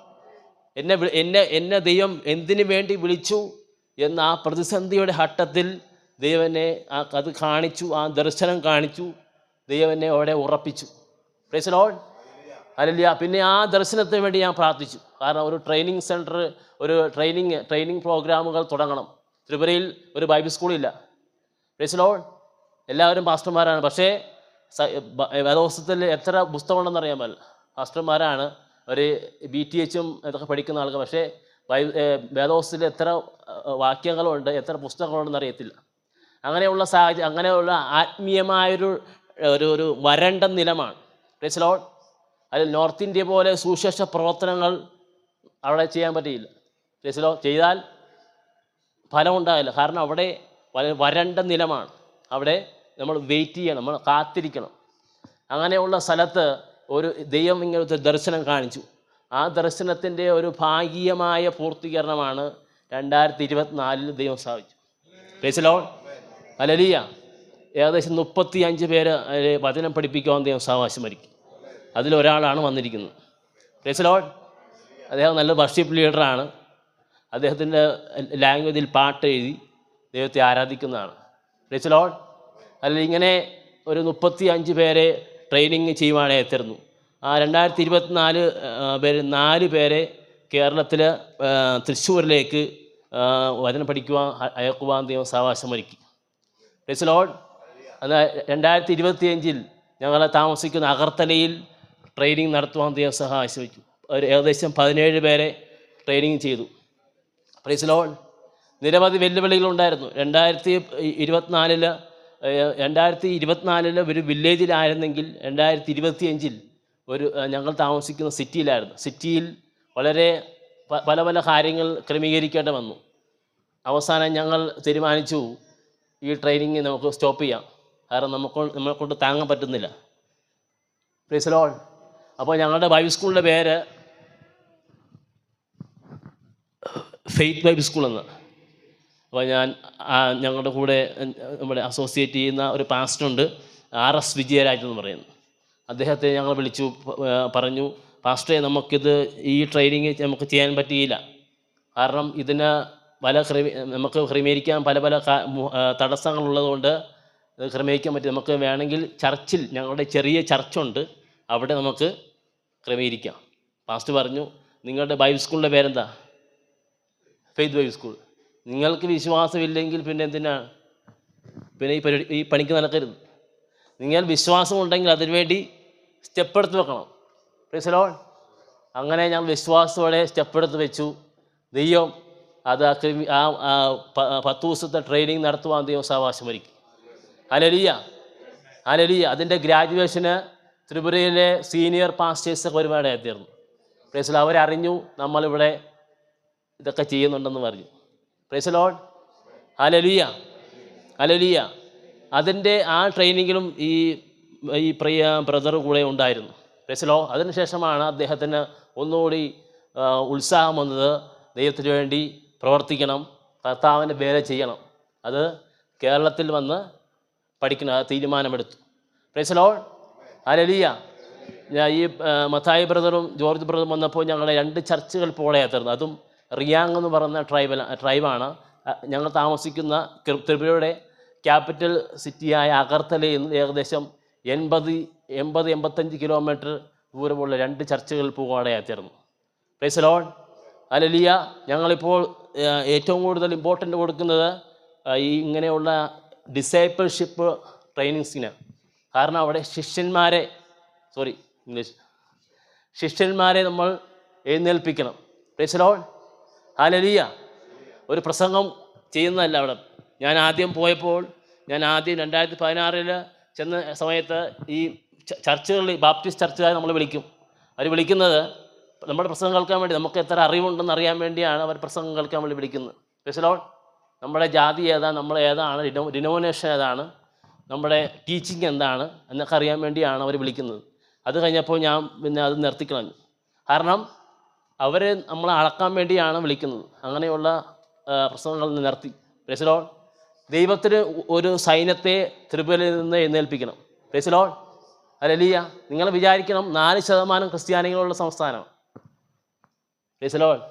എന്നെ ദൈവം എന്തിനു വേണ്ടി വിളിച്ചു എന്ന ആ പ്രതിസന്ധിയുടെ ഘട്ടത്തിൽ ദൈവം എന്നെ അത് കാണിച്ചു, ആ ദർശനം കാണിച്ചു. ദൈവം എന്നെ അവിടെ ഉറപ്പിച്ചു. Price the Lord, hallelujah. പിന്നെ ആ ദർശനത്തിന് വേണ്ടി ഞാൻ പ്രാർത്ഥിച്ചു. കാരണം ഒരു ട്രെയിനിങ് സെൻറ്റർ, ഒരു ട്രെയിനിങ് പ്രോഗ്രാമുകൾ തുടങ്ങണം. ത്രിപുരയിൽ ഒരു ബൈബിൾ സ്കൂളില്ല. Price the Lord. എല്ലാവരും പാസ്റ്റർമാരാണ്. പക്ഷേ വേദപുസ്തകത്തിൽ എത്ര പുസ്തകമുണ്ടെന്ന് അറിയാൻ പാടില്ല. പാസ്റ്റർമാരാണ്, ഒരു BTHും ഇതൊക്കെ പഠിക്കുന്ന ആൾക്കാർ. പക്ഷേ വേദപുസ്തകത്തിൽ എത്ര വാക്യങ്ങളുണ്ട്, എത്ര പുസ്തകങ്ങളുണ്ടെന്ന് അറിയത്തില്ല. അങ്ങനെയുള്ള സാഹചര്യം, അങ്ങനെയുള്ള ആത്മീയമായൊരു ഒരു വരണ്ട നിലമാണ്. Praise the Lord. അതിൽ നോർത്ത് ഇന്ത്യ പോലെ സുവിശേഷ പ്രവർത്തനങ്ങൾ അവിടെ ചെയ്യാൻ പറ്റിയില്ല. Praise the Lord. ചെയ്താൽ ഫലം ഉണ്ടാകില്ല. കാരണം അവിടെ വരണ്ട നിലമാണ്. അവിടെ നമ്മൾ വെയിറ്റ് ചെയ്യണം, നമ്മൾ കാത്തിരിക്കണം. അങ്ങനെയുള്ള സ്ഥലത്ത് ഒരു ദൈവം ഇങ്ങനത്തെ ദർശനം കാണിച്ചു. ആ ദർശനത്തിൻ്റെ ഒരു ഭാഗികമായ പൂർത്തീകരണമാണ് 2024 ദൈവം സ്ഥാപിച്ചു. Price the Lord, hallelujah. ഏകദേശം 35 പേര് വചനം പഠിപ്പിക്കുവാൻ ദൈവം സാവകാശം ഒരുക്കി. അതിലൊരാളാണ് വന്നിരിക്കുന്നത്. Price the Lord. അദ്ദേഹം നല്ല വർഷിപ്പ് ലീഡറാണ്. അദ്ദേഹത്തിൻ്റെ ലാംഗ്വേജിൽ പാട്ട് എഴുതി ദൈവത്തെ ആരാധിക്കുന്നതാണ്. Price the Lord. അല്ലെങ്കിൽ ഇങ്ങനെ ഒരു 35 പേരെ ട്രെയിനിങ് ചെയ്യുവാനായി എത്തിരുന്നു. ആ 2024 4 പേരെ കേരളത്തിൽ തൃശ്ശൂരിലേക്ക് വചനം പഠിക്കുവാൻ അയക്കുവാൻ ദൈവം സാവകാശം ഒരുക്കി. Price the Lord. എന്നാൽ 2025 ഞങ്ങൾ താമസിക്കുന്ന അഗർത്തലയിൽ ട്രെയിനിങ് നടത്തുവാൻ ദൈവം സഹായിച്ചു വയ്ക്കും. ഏകദേശം 17 പേരെ ട്രെയിനിങ് ചെയ്തു. Price the Lord. നിരവധി വെല്ലുവിളികളുണ്ടായിരുന്നു. 2024 ഒരു വില്ലേജിലായിരുന്നെങ്കിൽ 2025 ഞങ്ങൾ താമസിക്കുന്ന സിറ്റിയിലായിരുന്നു. സിറ്റിയിൽ വളരെ പല കാര്യങ്ങൾ ക്രമീകരിക്കേണ്ടി വന്നു. അവസാനം ഞങ്ങൾ തീരുമാനിച്ചു, ഈ ട്രെയിനിങ് നമുക്ക് സ്റ്റോപ്പ് ചെയ്യാം. കാരണം നമ്മളെ കൊണ്ട് താങ്ങാൻ പറ്റുന്നില്ല. Price the Lord. അപ്പോൾ ഞങ്ങളുടെ ബൈബിൾ സ്കൂളിൻ്റെ പേര് ഫെയ്ത്ത് ബൈബിൾ സ്കൂൾ എന്ന്. അപ്പോൾ ഞാൻ ഞങ്ങളുടെ കൂടെ നമ്മുടെ അസോസിയേറ്റ് ചെയ്യുന്ന ഒരു പാസ്റ്ററുണ്ട്, RS വിജയരാജ് എന്ന് പറയുന്നു. അദ്ദേഹത്തെ ഞങ്ങൾ വിളിച്ചു പറഞ്ഞു, പാസ്റ്ററെ നമുക്കിത് ഈ ട്രെയിനിങ് നമുക്ക് ചെയ്യാൻ പറ്റിയില്ല. കാരണം ഇതിന് നമുക്ക് ക്രമീകരിക്കാൻ പല തടസ്സങ്ങളുള്ളതുകൊണ്ട് ക്രമീകരിക്കാൻ പറ്റും. നമുക്ക് വേണമെങ്കിൽ ചർച്ചിൽ, ഞങ്ങളുടെ ചെറിയ ചർച്ചുണ്ട്, അവിടെ നമുക്ക് ക്രമീകരിക്കാം. പാസ്റ്റർ പറഞ്ഞു, നിങ്ങളുടെ ബൈബിൾ സ്കൂളിൻ്റെ പേരെന്താ? Faith Bible school. നിങ്ങൾക്ക് വിശ്വാസമില്ലെങ്കിൽ പിന്നെ എന്തിനാണ് പിന്നെ ഈ പണിക്ക് നടക്കരുത്. നിങ്ങൾ വിശ്വാസമുണ്ടെങ്കിൽ അതിനുവേണ്ടി സ്റ്റെപ്പ് എടുത്ത് വെക്കണം. Price the Lord. അങ്ങനെ ഞാൻ വിശ്വാസത്തോടെ സ്റ്റെപ്പ് എടുത്ത് വെച്ചു. ദൈവം അത് 10 ദിവസത്തെ ട്രെയിനിങ് നടത്തുവാൻ ദൈവം സാവകാശം ഒരുക്കി. Hallelujah, hallelujah. അതിൻ്റെ ഗ്രാജുവേഷന് ത്രിപുരയിലെ സീനിയർ പാസ്റ്റേഴ്സൊക്കെ ഒരുപാടായി തീർന്നു. Price the Lord. അവരറിഞ്ഞു നമ്മളിവിടെ ഇതൊക്കെ ചെയ്യുന്നുണ്ടെന്ന് പറഞ്ഞു. Price the Lord. Hallelujah, hallelujah. അതിൻ്റെ ആ ട്രെയിനിങ്ങിലും ഈ പ്രിയ ബ്രദർ കൂടെ ഉണ്ടായിരുന്നു. Price the Lord. അതിനുശേഷമാണ് അദ്ദേഹത്തിന് ഒന്നുകൂടി ഉത്സാഹം വന്നത്. ദൈവത്തിന് വേണ്ടി പ്രവർത്തിക്കണം, കർത്താവിൻ്റെ വേല ചെയ്യണം. അത് കേരളത്തിൽ വന്ന് പഠിക്കണം തീരുമാനമെടുത്തു. Price the Lord. ഹല്ലേലൂയ. ഞാൻ ഈ മത്തായി ബ്രദറും ജോർജ് ബ്രദറും വന്നപ്പോൾ ഞങ്ങളുടെ 2 ചർച്ചുകൾ പോളയായിരുന്നു. അതും റിയാങ് എന്ന് പറയുന്ന ട്രൈബാണ്. ഞങ്ങൾ താമസിക്കുന്ന ത്രിപുരയുടെ ക്യാപിറ്റൽ സിറ്റിയായ അഗർത്തലയിൽ നിന്ന് ഏകദേശം 80-85 കിലോമീറ്റർ ദൂരമുള്ള 2 ചർച്ചുകൾ പോകാതെയായിരുന്നു. Praise the Lord. ഹല്ലേലൂയ. ഞങ്ങളിപ്പോൾ ഏറ്റവും കൂടുതൽ ഇമ്പോർട്ടൻ്റ് കൊടുക്കുന്നത് ഈ ഇങ്ങനെയുള്ള ഡിസൈപ്പിൾഷിപ്പ് ട്രെയിനിങ്സിന്. കാരണം അവിടെ ശിഷ്യന്മാരെ നമ്മൾ എഴുന്നേൽപ്പിക്കണം. Praise the Lord. ഹല്ലേലൂയ. ഒരു പ്രസംഗം ചെയ്യുന്നതല്ല അവിടെ. ഞാൻ ആദ്യം പോയപ്പോൾ 2016 ചെന്ന സമയത്ത് ഈ ചർച്ചുകളിൽ ബാപ്റ്റിസ്റ്റ് ചർച്ചുകാർ നമ്മൾ വിളിക്കും. അവർ വിളിക്കുന്നത് നമ്മുടെ പ്രസംഗം കേൾക്കാൻ വേണ്ടി, നമുക്ക് എത്ര അറിവുണ്ടെന്ന് അറിയാൻ വേണ്ടിയാണ് അവർ പ്രസംഗം കേൾക്കാൻ വേണ്ടി വിളിക്കുന്നത്. Price the Lord. നമ്മുടെ ജാതി ഏതാണ്, നമ്മൾ ഏതാണ്, ഡിനോമിനേഷൻ ഏതാണ്, നമ്മുടെ ടീച്ചിങ് എന്താണ് എന്നൊക്കെ അറിയാൻ വേണ്ടിയാണ് അവർ വിളിക്കുന്നത്. അത് കഴിഞ്ഞപ്പോൾ ഞാൻ പിന്നെ അത് നിർത്തിക്കളഞ്ഞു. കാരണം അവരെ നമ്മളെ അളക്കാൻ വേണ്ടിയാണ് വിളിക്കുന്നത്. അങ്ങനെയുള്ള പ്രസംഗങ്ങൾ നിർത്തി. Praise the Lord. ദൈവത്തിന് ഒരു സൈന്യത്തെ ത്രിപുരയിൽ നിന്ന് എഴുന്നേൽപ്പിക്കണം. Praise the Lord. ഹല്ലേലൂയ. നിങ്ങൾ വിചാരിക്കണം 4% ക്രിസ്ത്യാനികളുള്ള സംസ്ഥാനമാണ്. Praise the Lord.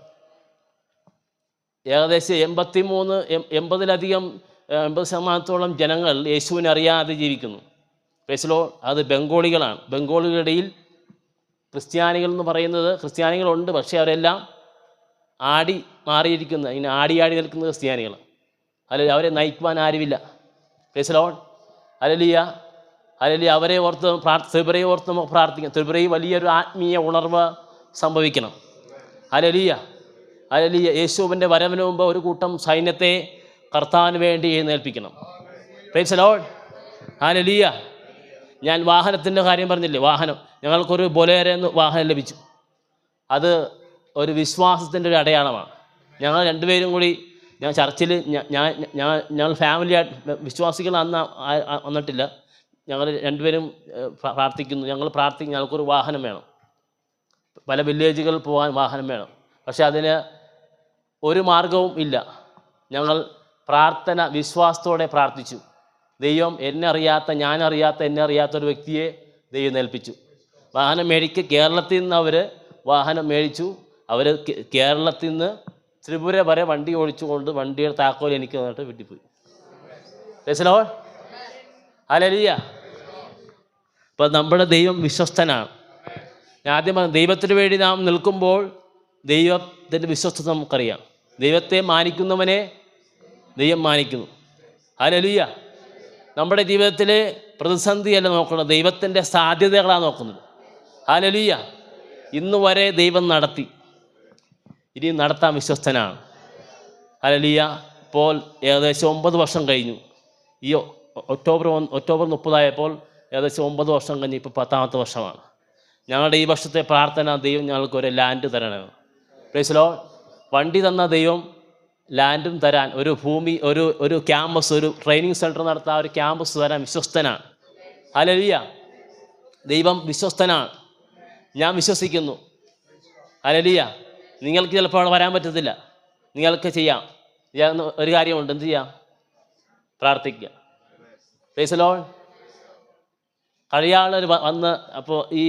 ഏകദേശം 80% ജനങ്ങൾ യേശുവിനെ അറിയാതെ ജീവിക്കുന്നു. Praise the Lord. അത് ബംഗാളികളാണ്. ബംഗാളികളുടെ ഇടയിൽ ക്രിസ്ത്യാനികൾ എന്ന് പറയുന്നത് ക്രിസ്ത്യാനികളുണ്ട്, പക്ഷേ അവരെല്ലാം ഇങ്ങനെ ആടി നിൽക്കുന്ന ക്രിസ്ത്യാനികൾ. അല്ലെങ്കിൽ അവരെ നയിക്കുവാൻ ആരുമില്ല. Price the Lord. Hallelujah, hallelujah. അവരെ ഓർത്ത് ത്രിപുരയെ ഓർത്ത് നമുക്ക് പ്രാർത്ഥിക്കാം. ത്രിപുരയിൽ വലിയൊരു ആത്മീയ ഉണർവ് സംഭവിക്കണം. Hallelujah, hallelujah. യേശുവിൻ്റെ വരവിന് മുമ്പ് ഒരു കൂട്ടം സൈന്യത്തെ കർത്താവിന് വേണ്ടി എഴുന്നേൽപ്പിക്കണം. Praise the Lord. ഹല്ലേലൂയ. ഞാൻ വാഹനത്തിൻ്റെ കാര്യം പറഞ്ഞില്ലേ, വാഹനം ഞങ്ങൾക്കൊരു ബൊലേറോ എന്ന് വാഹനം ലഭിച്ചു. അത് ഒരു വിശ്വാസത്തിൻ്റെ ഒരു അടയാളമാണ്. ഞങ്ങൾ 2 പേരും കൂടി ഞാൻ ചർച്ചിൽ ഞങ്ങൾ ഫാമിലിയായിട്ട് വിശ്വാസികൾ വന്നിട്ടില്ല. ഞങ്ങൾ 2 പേരും പ്രാർത്ഥിക്കുന്നു. ഞങ്ങൾക്കൊരു വാഹനം വേണം. പല വില്ലേജുകളിൽ പോകാൻ വാഹനം വേണം. പക്ഷേ അതിന് ഒരു മാർഗവും ഇല്ല. ഞങ്ങൾ വിശ്വാസത്തോടെ പ്രാർത്ഥിച്ചു. ദൈവം എന്നെ അറിയാത്ത ഒരു വ്യക്തിയെ ദൈവം ഏൽപ്പിച്ചു. വാഹനം കേരളത്തിൽ നിന്ന് അവർ വാഹനം മേടിച്ചു. അവർ കേരളത്തിൽ നിന്ന് ത്രിപുര വരെ വണ്ടി ഓടിച്ചുകൊണ്ട് വണ്ടിയുടെ താക്കോൽ എനിക്ക് വന്നിട്ട് വീട്ടിൽ പോയി. Price the Lord. ഹല്ലേലൂയ. അപ്പോൾ നമ്മുടെ ദൈവം വിശ്വസ്തനാണ്. ഞാൻ ആദ്യം പറഞ്ഞു, ദൈവത്തിന് വേണ്ടി നാം നിൽക്കുമ്പോൾ ദൈവത്തിൻ്റെ വിശ്വസ്തത നമുക്കറിയാം. ദൈവത്തെ മാനിക്കുന്നവനെ ദൈവം മാനിക്കുന്നു. ഹല്ലേലൂയ. നമ്മുടെ ജീവിതത്തിലെ പ്രതിസന്ധിയല്ല നോക്കുന്നത്, ദൈവത്തിൻ്റെ സാധ്യതകളാണ് നോക്കുന്നത്. ഹല്ലേലൂയ. ഇന്ന് വരെ ദൈവം നടത്തി, ഇനി നടത്താൻ വിശ്വസ്തനാണ്. ഹല്ലേലൂയ. ഇപ്പോൾ ഏകദേശം 9 വർഷം കഴിഞ്ഞു. ഈ ഒക്ടോബർ 30 ഏകദേശം 9 വർഷം കഴിഞ്ഞ് ഇപ്പോൾ 10ാമത്തെ വർഷമാണ്. ഞങ്ങളുടെ ഈ വർഷത്തെ പ്രാർത്ഥന, ദൈവം ഞങ്ങൾക്ക് ഒരു ലാൻഡ് തരണം. Price the Lord. വണ്ടി തന്ന ദൈവം ലാൻഡും തരാൻ, ഒരു ഭൂമി, ഒരു ക്യാമ്പസ്, ഒരു ട്രെയിനിങ് സെൻറ്റർ നടത്താൻ ഒരു ക്യാമ്പസ് തരാൻ വിശ്വസ്തനാണ്. ഹല്ലേലൂയ. ദൈവം വിശ്വസ്തനാണ്. ഞാൻ വിശ്വസിക്കുന്നു. ഹല്ലേലൂയ. നിങ്ങൾക്ക് ചിലപ്പോൾ അവിടെ വരാൻ പറ്റത്തില്ല. നിങ്ങൾക്ക് ചെയ്യാം. ഒരു കാര്യമുണ്ട്, എന്ത് ചെയ്യാം? പ്രാർത്ഥിക്കുക. Price the Lord. കഴിയാളർ വന്ന് അപ്പോൾ ഈ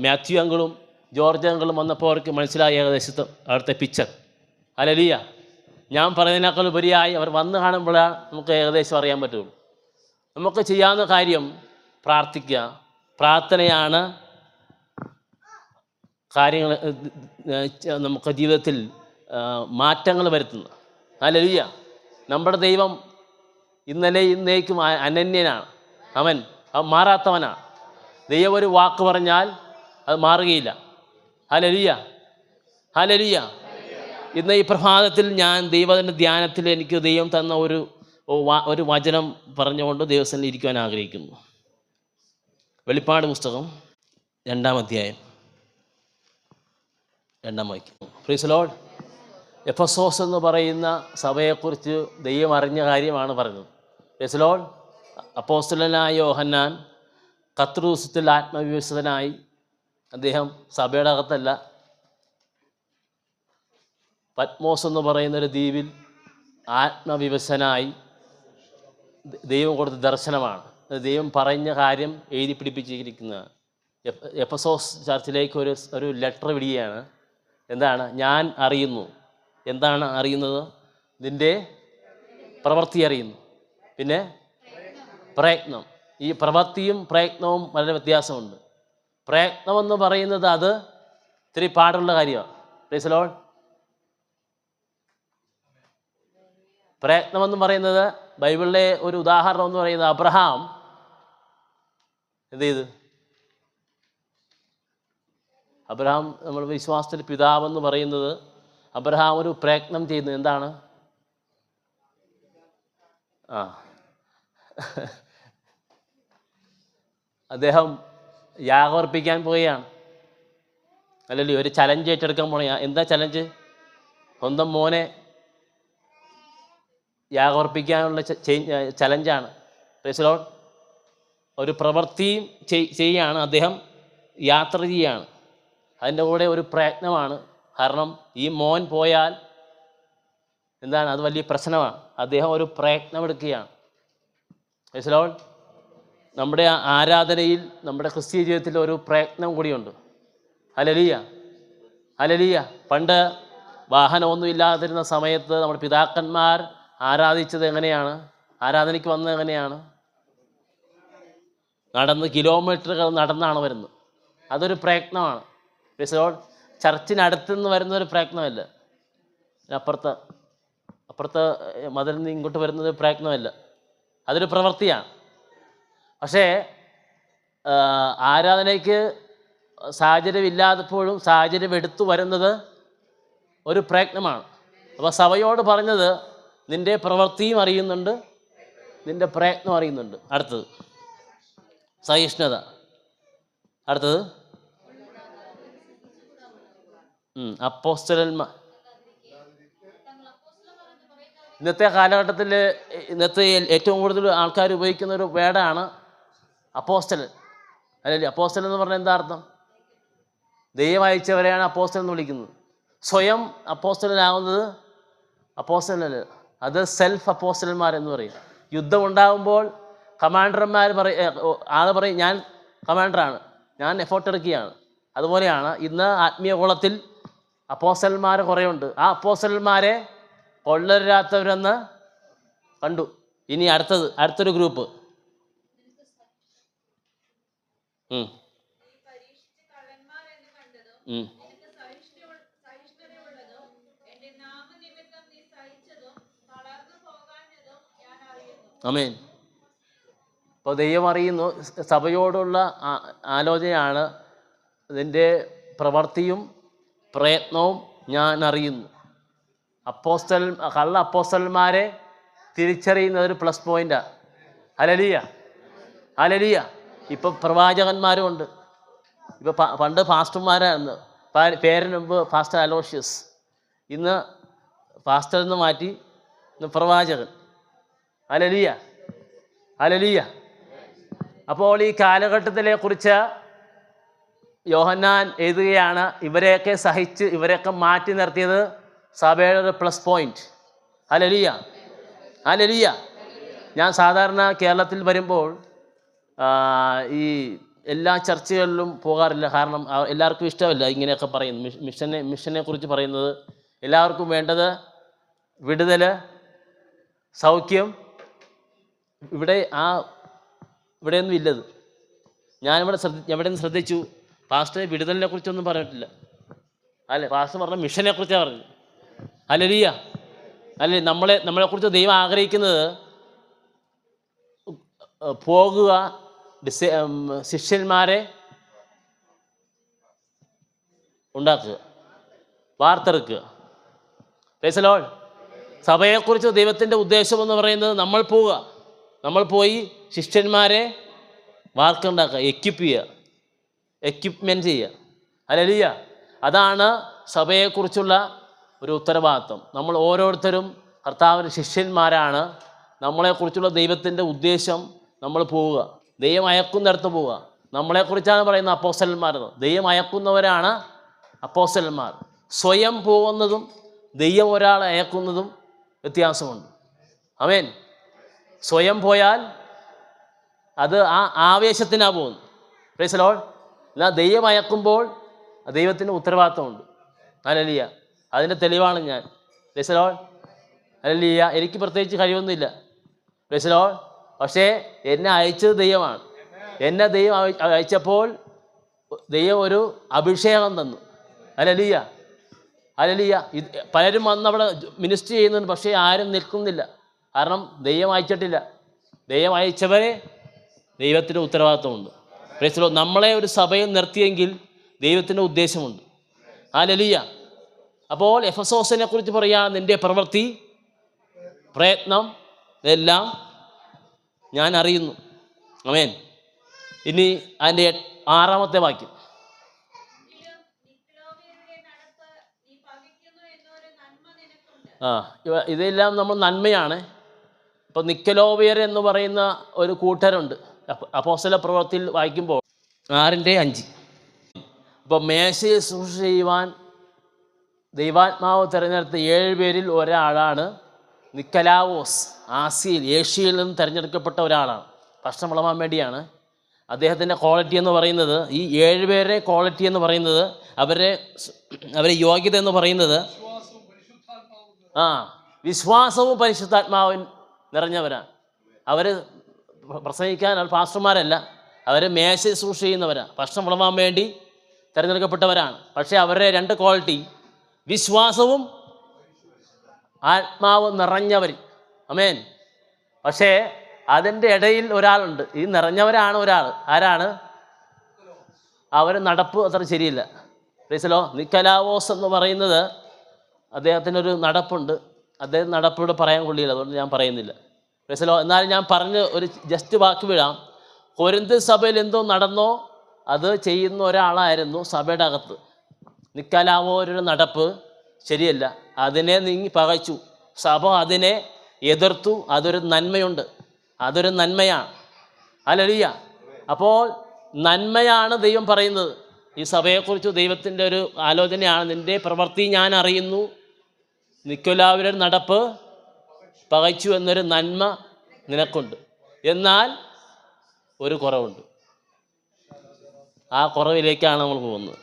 മാത്യു അങ്കിളും ജോർജ് അങ്കിളും വന്നപ്പോൾ അവർക്ക് മനസ്സിലായി ഏകദേശത്ത് അവിടുത്തെ പിക്ചർ. ഹല്ലേലൂയ. ഞാൻ പറയുന്നതിനേക്കാൾ ഉപരിയായി അവർ വന്ന് കാണുമ്പോഴാണ് നമുക്ക് ഏകദേശം അറിയാൻ പറ്റുള്ളൂ. നമുക്ക് ചെയ്യാവുന്ന കാര്യം പ്രാർത്ഥിക്കുക. പ്രാർത്ഥനയാണ് കാര്യങ്ങൾ നമുക്ക് ജീവിതത്തിൽ മാറ്റങ്ങൾ വരുത്തുന്നത്. ഹല്ലേലൂയ. നമ്മുടെ ദൈവം ഇന്നലെ ഇന്നേക്കും അനന്യനാണ്. അവൻ മാറാത്തവനാണ്. ദൈവം ഒരു വാക്ക് പറഞ്ഞാൽ അത് മാറുകയില്ല. ഹല്ലേലൂയ. ഹല്ലേലൂയ. ഇന്ന് ഈ പ്രഭാതത്തിൽ ഞാൻ ദൈവത്തിൻ്റെ ധ്യാനത്തിൽ എനിക്ക് ദൈവം തന്ന ഒരു വചനം പറഞ്ഞുകൊണ്ട് ദൈവത്തിൽ ഇരിക്കുവാൻ ആഗ്രഹിക്കുന്നു. വെളിപ്പാട് പുസ്തകം 2-ാം അധ്യായം 2-ാം വാക്യം. Price the Lord. എഫെസോസ് എന്ന് പറയുന്ന സഭയെക്കുറിച്ച് ദൈവം അറിഞ്ഞ കാര്യമാണ് പറഞ്ഞത്. Praise the Lord. അപ്പോസ്തലനായ യോഹന്നാൻ കർത്തൃദിവസത്തിൽ ആത്മവിവശനായി, അദ്ദേഹം സഭയുടെ അകത്തല്ല, പത്മോസ് എന്ന് പറയുന്നൊരു ദ്വീപിൽ ആത്മവിവശനായി ദൈവം കൊടുത്ത ദർശനമാണ്. ദൈവം പറഞ്ഞ കാര്യം എഴുതി പിടിപ്പിച്ചിരിക്കുന്നതാണ്. എഫെസോസ് ചർച്ചിലേക്ക് ഒരു ലെറ്റർ വിടുകയാണ്. എന്താണ്? ഞാൻ അറിയുന്നു. എന്താണ് അറിയുന്നത്? നിൻ്റെ പ്രവൃത്തി അറിയുന്നു, പിന്നെ പ്രയത്നം. ഈ പ്രവൃത്തിയും പ്രയത്നവും വളരെ വ്യത്യാസമുണ്ട്. പ്രയത്നമെന്ന് പറയുന്നത് അത് ഇത്തിരി പാടുള്ള കാര്യമാണ്. Praise the Lord. പ്രയത്നമെന്ന് പറയുന്നത് ബൈബിളിലെ ഒരു ഉദാഹരണം എന്ന് പറയുന്നത് അബ്രഹാം എന്ത് ചെയ്ത്? അബ്രഹാം നമ്മൾ വിശ്വാസത്തിൽ പിതാവെന്ന് പറയുന്നത് അബ്രഹാം ഒരു പ്രയത്നം ചെയ്യുന്നത് എന്താണ്? അദ്ദേഹം യാഗമർപ്പിക്കാൻ പോവുകയാണ്. അല്ലല്ലോ, ഒരു ചലഞ്ച് ഏറ്റെടുക്കാൻ പോണ. എന്താ ചലഞ്ച്? സ്വന്തം മോനെ യാഗമർപ്പിക്കാനുള്ള ചലഞ്ചാണ്. Praise the Lord. ഒരു പ്രവൃത്തിയും ചെയ്യുകയാണ്. അദ്ദേഹം യാത്ര ചെയ്യുകയാണ്. അതിൻ്റെ കൂടെ ഒരു പ്രയത്നമാണ്. കാരണം ഈ മോൻ പോയാൽ എന്താണ്? അത് വലിയ പ്രശ്നമാണ്. അദ്ദേഹം ഒരു പ്രയത്നം എടുക്കുകയാണ്. Price the Lord. നമ്മുടെ ആരാധനയിൽ, നമ്മുടെ ക്രിസ്തീയ ജീവിതത്തിൽ ഒരു പ്രയത്നം കൂടിയുണ്ട്. ഹല്ലേലൂയ. ഹല്ലേലൂയ. പണ്ട് വാഹനമൊന്നും ഇല്ലാതിരുന്ന സമയത്ത് നമ്മുടെ പിതാക്കന്മാർ ആരാധിച്ചത് എങ്ങനെയാണ്? ആരാധനയ്ക്ക് വന്നത് എങ്ങനെയാണ്? നടന്ന്, കിലോമീറ്ററുകൾ നടന്നാണ് വരുന്നത്. അതൊരു പ്രയത്നമാണ്. Praise the Lord. ചർച്ചിനടുത്തുനിന്ന് വരുന്നൊരു പ്രയത്നമല്ല. അപ്പുറത്ത് മതിൽ നിന്ന് ഇങ്ങോട്ട് വരുന്നത് പ്രയത്നമല്ല, അതൊരു പ്രവൃത്തിയാണ്. പക്ഷേ ആരാധനയ്ക്ക് സാഹചര്യമില്ലാത്തപ്പോഴും സാഹചര്യം എടുത്തു വരുന്നത് ഒരു പ്രയത്നമാണ്. അപ്പോൾ സഭയോട് പറഞ്ഞത് നിൻ്റെ പ്രവൃത്തിയും അറിയുന്നുണ്ട്, നിൻ്റെ പ്രയത്നം അറിയുന്നുണ്ട്. അടുത്തത് സഹിഷ്ണുത. അടുത്തത് അപ്പോസ്തലന്മാർ. ഇന്നത്തെ കാലഘട്ടത്തിൽ ഇന്നത്തെ ഏറ്റവും കൂടുതൽ ആൾക്കാർ ഉപയോഗിക്കുന്ന ഒരു വേർഡാണ് അപ്പോസ്തലൻ. അല്ലല്ലേ? അപ്പോസ്തലൻ എന്ന് പറഞ്ഞാൽ എന്താ അർത്ഥം? ദൈവം അയച്ചവരെയാണ് അപ്പോസ്തലൻ എന്ന് വിളിക്കുന്നത്. സ്വയം അപ്പോസ്തലനാകുന്നത് അപ്പോസ്തലനല്ല, അത് സെൽഫ് അപ്പോസ്തലന്മാരെന്ന് പറയും. യുദ്ധം ഉണ്ടാകുമ്പോൾ കമാൻഡർമാർ ആൾ പറയും ഞാൻ കമാൻഡറാണ്, ഞാൻ എഫോർട്ട് എടുക്കുകയാണ്. അതുപോലെയാണ് ഇന്ന് ആത്മീയ കുളത്തിൽ അപ്പോസ്തലന്മാർ കുറേയുണ്ട്. ആ അപ്പോസ്തലന്മാരെ കൊള്ളരുതാത്തവരെന്ന് കണ്ടു. ഇനി അടുത്തൊരു ഗ്രൂപ്പ്. ആമേൻ. അപ്പോൾ ദൈവം അറിയുന്നു. സഭയോടുള്ള ആലോചനയാണ്, ഇതിൻ്റെ പ്രവൃത്തിയും പ്രയത്നവും ഞാൻ അറിയുന്നു. കള്ള അപ്പോസ്തലന്മാരെ തിരിച്ചറിയുന്നത് ഒരു പ്ലസ് പോയിൻ്റാണ്. ഹല്ലേലൂയ. ഹല്ലേലൂയ. ഇപ്പം പ്രവാചകന്മാരും ഉണ്ട്. ഇപ്പം പണ്ട് പാസ്റ്റർമാരായിരുന്നു. പേരിന് മുമ്പ് പാസ്റ്റർ അലോഷ്യസ്, ഇന്ന് പാസ്റ്റർ എന്ന് മാറ്റി പ്രവാചകൻ. Hallelujah, hallelujah. അപ്പോൾ ഈ കാലഘട്ടത്തിലെ കുറിച്ച് യോഹന്നാൻ എഴുതുകയാണ്. ഇവരെയൊക്കെ സഹിച്ച് ഇവരെയൊക്കെ മാറ്റി നിർത്തിയത് സഭയുടെ ഒരു പ്ലസ് പോയിന്റ്. Hallelujah, hallelujah. ഞാൻ സാധാരണ കേരളത്തിൽ വരുമ്പോൾ ഈ എല്ലാ ചർച്ചകളിലും പോകാറില്ല. കാരണം എല്ലാവർക്കും ഇഷ്ടമല്ല ഇങ്ങനെയൊക്കെ പറയുന്നു. മിഷനെ കുറിച്ച് പറയുന്നത് എല്ലാവർക്കും വേണ്ടത് വിടുതൽ, സൗഖ്യം. ഇവിടെയൊന്നും ഇല്ലത്. എവിടെ നിന്ന് ശ്രദ്ധിച്ചു, പാസ്റ്റർ വിടുതലിനെ കുറിച്ചൊന്നും പറഞ്ഞിട്ടില്ല. അല്ലേ, പാസ്റ്റർ പറഞ്ഞ മിഷനെ കുറിച്ചാണ് പറഞ്ഞത്. ഹല്ലേലൂയ, അല്ലേ. നമ്മളെക്കുറിച്ച് ദൈവം ആഗ്രഹിക്കുന്നത് പോകുക, ശിഷ്യന്മാരെ ഉണ്ടാക്കുക, വാർത്തെടുക്കുക. Praise the Lord. സഭയെക്കുറിച്ച് ദൈവത്തിൻ്റെ ഉദ്ദേശം എന്ന് പറയുന്നത് നമ്മൾ പോവുക, നമ്മൾ പോയി ശിഷ്യന്മാരെ വാർക്കുണ്ടാക്കുക, എക്യുപ്മെൻറ്റ് ചെയ്യുക. ഹല്ലേലൂയ. അതാണ് സഭയെക്കുറിച്ചുള്ള ഒരു ഉത്തരവാദിത്വം. നമ്മൾ ഓരോരുത്തരും കർത്താവിൻ്റെ ശിഷ്യന്മാരാണ്. നമ്മളെക്കുറിച്ചുള്ള ദൈവത്തിൻ്റെ ഉദ്ദേശം നമ്മൾ പോവുക, ദൈവം അയക്കുന്നിടത്ത് പോവുക. നമ്മളെക്കുറിച്ചാണ് പറയുന്നത് അപ്പോസ്തലന്മാരെന്ന്. ദൈവം അയക്കുന്നവരാണ് അപ്പോസ്തലന്മാർ. സ്വയം പോകുന്നതും ദൈവം ഒരാളെ അയക്കുന്നതും വ്യത്യാസമുണ്ട്. ആമേൻ. സ്വയം പോയാൽ അത് ആ ആവേശത്തിനാണ് പോകുന്നത്. Price the Lord. എന്നാൽ ദൈവം അയക്കുമ്പോൾ ദൈവത്തിന് ഉത്തരവാദിത്വമുണ്ട്. ഹല്ലേലൂയ. അതിൻ്റെ തെളിവാണ് ഞാൻ. Price the Lord. ഹല്ലേലൂയ. എനിക്ക് പ്രത്യേകിച്ച് കഴിവൊന്നുമില്ല. Price the Lord. പക്ഷേ എന്നെ അയച്ചത് ദൈവമാണ്. എന്നെ ദൈവം അയച്ചപ്പോൾ ദൈവം ഒരു അഭിഷേകം തന്നു. Hallelujah, hallelujah. പലരും വന്ന് അവിടെ മിനിസ്റ്റർ ചെയ്യുന്നുണ്ട്, പക്ഷേ ആരും നിൽക്കുന്നില്ല. കാരണം ദൈവം അയച്ചിട്ടില്ല. ദൈവം അയച്ചവരെ ദൈവത്തിൻ്റെ ഉത്തരവാദിത്വമുണ്ട്. Price the Lord. നമ്മളെ ഒരു സഭയിൽ നിർത്തിയെങ്കിൽ ദൈവത്തിൻ്റെ ഉദ്ദേശമുണ്ട്. ഹല്ലേലൂയ. അപ്പോൾ എഫെസോസിനെ കുറിച്ച് പറയുകയാണ്, നിൻ്റെ പ്രവൃത്തി, പ്രയത്നം എല്ലാം ഞാൻ അറിയുന്നു. ആമേൻ. ഇനി അതിൻ്റെ 6-ാമത്തെ വാക്യം. ഇതെല്ലാം നമ്മൾ നന്മയാണ്. ഇപ്പോൾ നിക്കലോവിയർ എന്ന് പറയുന്ന ഒരു കൂട്ടരുണ്ട്. അപ്പോസ്തല പ്രവൃത്തിയിൽ വായിക്കുമ്പോൾ 6:5. അപ്പോൾ മേശയെ ശുശ്രൂഷ ചെയ്യുവാൻ ദൈവാത്മാവ് തിരഞ്ഞെടുത്ത 7 പേരിൽ ഒരാളാണ് നിക്കലാവോസ്. ഏഷ്യയിൽ നിന്ന് തിരഞ്ഞെടുക്കപ്പെട്ട ഒരാളാണ്. ഭക്ഷണം വിളമ്പാൻ വേണ്ടിയാണ്. അദ്ദേഹത്തിൻ്റെ ക്വാളിറ്റി എന്ന് പറയുന്നത്, ഈ 7 പേരുടെ ക്വാളിറ്റി എന്ന് പറയുന്നത്, അവരെ യോഗ്യത എന്ന് പറയുന്നത് വിശ്വാസവും പരിശുദ്ധാത്മാവും നിറഞ്ഞവരാണ്. അവർ പ്രസംഗിക്കാൻ പാസ്റ്റർമാരല്ല, അവർ മേശ ശുശ്രൂഷ ചെയ്യുന്നവരാണ്. ഭക്ഷണം വിളമ്പാൻ വേണ്ടി തിരഞ്ഞെടുക്കപ്പെട്ടവരാണ്. പക്ഷേ അവരുടെ 2 ക്വാളിറ്റി, വിശ്വാസവും ആത്മാവ് നിറഞ്ഞവർ. ആമേൻ. പക്ഷേ അതിൻ്റെ ഇടയിൽ ഒരാളുണ്ട്. ഈ നിറഞ്ഞവരാണ് ഒരാൾ. ആരാണ്? അവർ നടപ്പ് അത്ര ശരിയില്ല. Price the Lord. നിക്കലാവോസ് എന്ന് പറയുന്നത് അദ്ദേഹത്തിനൊരു നടപ്പുണ്ട്. അദ്ദേഹം നടപ്പിലൂടെ പറയാൻ കൊള്ളില്ല, അതുകൊണ്ട് ഞാൻ പറയുന്നില്ല. Price the Lord. എന്നാലും ഞാൻ പറഞ്ഞ് ഒരു ജസ്റ്റ് വാക്ക് വിടാം. കൊരിന്ത് സഭയിൽ എന്തോ നടന്നോ അത് ചെയ്യുന്ന ഒരാളായിരുന്നു സഭയുടെ അകത്ത്. നിക്കലാവോരുടെ നടപ്പ് ശരിയല്ല. അതിനെ നീങ്ങി പകച്ചു. സഭ അതിനെ എതിർത്തു. അതൊരു നന്മയുണ്ട്, അതൊരു നന്മയാണ്. ഹല്ലേലൂയ. അപ്പോൾ നന്മയാണ് ദൈവം പറയുന്നത്. ഈ സഭയെക്കുറിച്ച് ദൈവത്തിൻ്റെ ഒരു ആലോചനയാണ്. നിൻ്റെ പ്രവൃത്തി ഞാൻ അറിയുന്നു, നിക്കോലാവരുടെ നടപ്പ് പകച്ചു എന്നൊരു നന്മ നിനക്കുണ്ട്. എന്നാൽ ഒരു കുറവുണ്ട്. ആ കുറവിലേക്കാണ് നമ്മൾ പോകുന്നത്.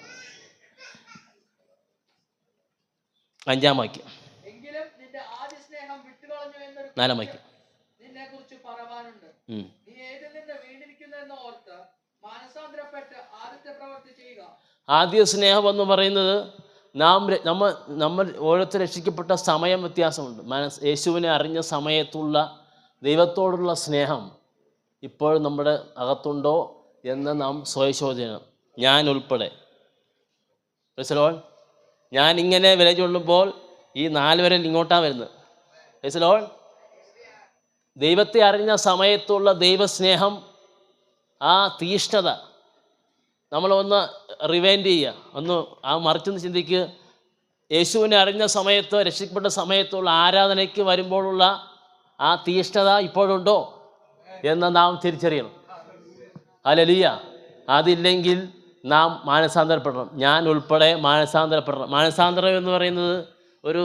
5-ാം വാക്യം, 4-ാം വാക്യം. ആദ്യ സ്നേഹം എന്ന് പറയുന്നത് നമ്മൾ ഓരോരുത്തർ രക്ഷിക്കപ്പെട്ട സമയം വ്യത്യാസമുണ്ട്. യേശുവിനെ അറിഞ്ഞ സമയത്തുള്ള ദൈവത്തോടുള്ള സ്നേഹം ഇപ്പോഴും നമ്മുടെ അകത്തുണ്ടോ എന്ന് നാം സ്വയശോധന, ഞാൻ ഉൾപ്പെടെ. Price the Lord. ഞാൻ ഇങ്ങനെ വില ചൊല്ലുമ്പോൾ ഈ 4 വിരൽ ഇങ്ങോട്ടാണ് വരുന്നത്. Price the Lord. ദൈവത്തെ അറിഞ്ഞ സമയത്തുള്ള ദൈവസ്നേഹം, ആ തീഷ്ണത നമ്മളൊന്ന് റിവൈൻഡ് ചെയ്യുക, ഒന്ന് മറിച്ചൊന്ന് ചിന്തിക്കുക. യേശുവിനെ അറിഞ്ഞ സമയത്ത്, രക്ഷിക്കപ്പെട്ട സമയത്തുള്ള ആരാധനയ്ക്ക് വരുമ്പോഴുള്ള ആ തീഷ്ണത ഇപ്പോഴുണ്ടോ എന്ന് നാം തിരിച്ചറിയണം. ഹല്ലേലൂയ. അതില്ലെങ്കിൽ നാം മാനസാന്തരപ്പെടണം. ഞാൻ ഉൾപ്പെടെ മാനസാന്തരപ്പെടണം. മാനസാന്തരം എന്ന് പറയുന്നത് ഒരു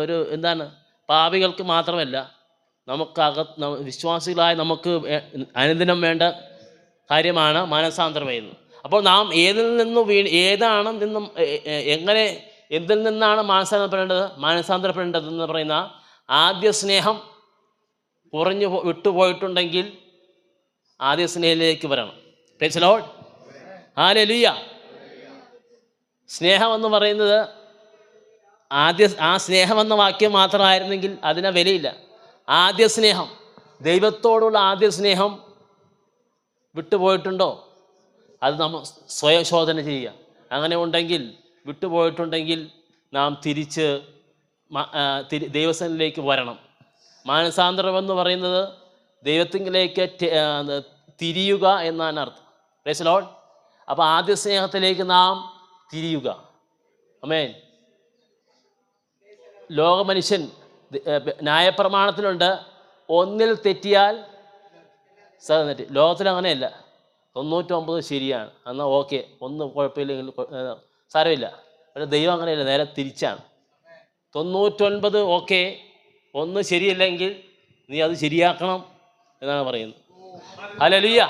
ഒരു എന്താണ്, പാപികൾക്ക് മാത്രമല്ല, വിശ്വാസികളായ നമുക്ക് അനുദിനം വേണ്ട കാര്യമാണ് മാനസാന്തരം ചെയ്യുന്നത്. അപ്പോൾ നാം ഏതിൽ നിന്നും ഏതാണ് നിന്നും എങ്ങനെ എന്തിൽ നിന്നാണ് മാനസാന്തരപ്പെടേണ്ടതെന്ന് പറയുന്ന ആദ്യ സ്നേഹം വിട്ടുപോയിട്ടുണ്ടെങ്കിൽ ആദ്യ സ്നേഹത്തിലേക്ക് വരണം. Price the Lord. ഹല്ലേലൂയ. സ്നേഹമെന്ന് പറയുന്നത് ആ സ്നേഹമെന്ന വാക്യം മാത്രമായിരുന്നെങ്കിൽ അതിന് വിലയില്ല. ആദ്യ സ്നേഹം, ദൈവത്തോടുള്ള ആദ്യ സ്നേഹം വിട്ടുപോയിട്ടുണ്ടോ? അത് നമ്മൾ സ്വയം ശോധന ചെയ്യുക. അങ്ങനെ ഉണ്ടെങ്കിൽ, വിട്ടുപോയിട്ടുണ്ടെങ്കിൽ നാം തിരിച്ച് ദൈവസന്നിധിയിലേക്ക് വരണം. മാനസാന്തരം എന്ന് പറയുന്നത് ദൈവത്തിലേക്ക് തിരിയുക എന്നാണ് അർത്ഥം. Price the Lord. അപ്പോൾ ആദ്യ സ്നേഹത്തിലേക്ക് നാം തിരിയുക. ആമേൻ. ലോകമനുഷ്യൻ ന്യായപ്രമാണത്തിലുണ്ട്, ഒന്നിൽ തെറ്റിയാൽ തെറ്റി. ലോകത്തിൽ അങ്ങനെയല്ല. 99 ശരിയാണ്, എന്നാൽ ഓക്കെ, ഒന്ന് കുഴപ്പമില്ലെങ്കിൽ സാരമില്ല. പക്ഷേ ദൈവം അങ്ങനെയല്ല, നേരെ തിരിച്ചാണ്. 99 ഓക്കെ, ഒന്ന് ശരിയല്ലെങ്കിൽ നീ അത് ശരിയാക്കണം എന്നാണ് പറയുന്നത്. ഹല്ലേലൂയ.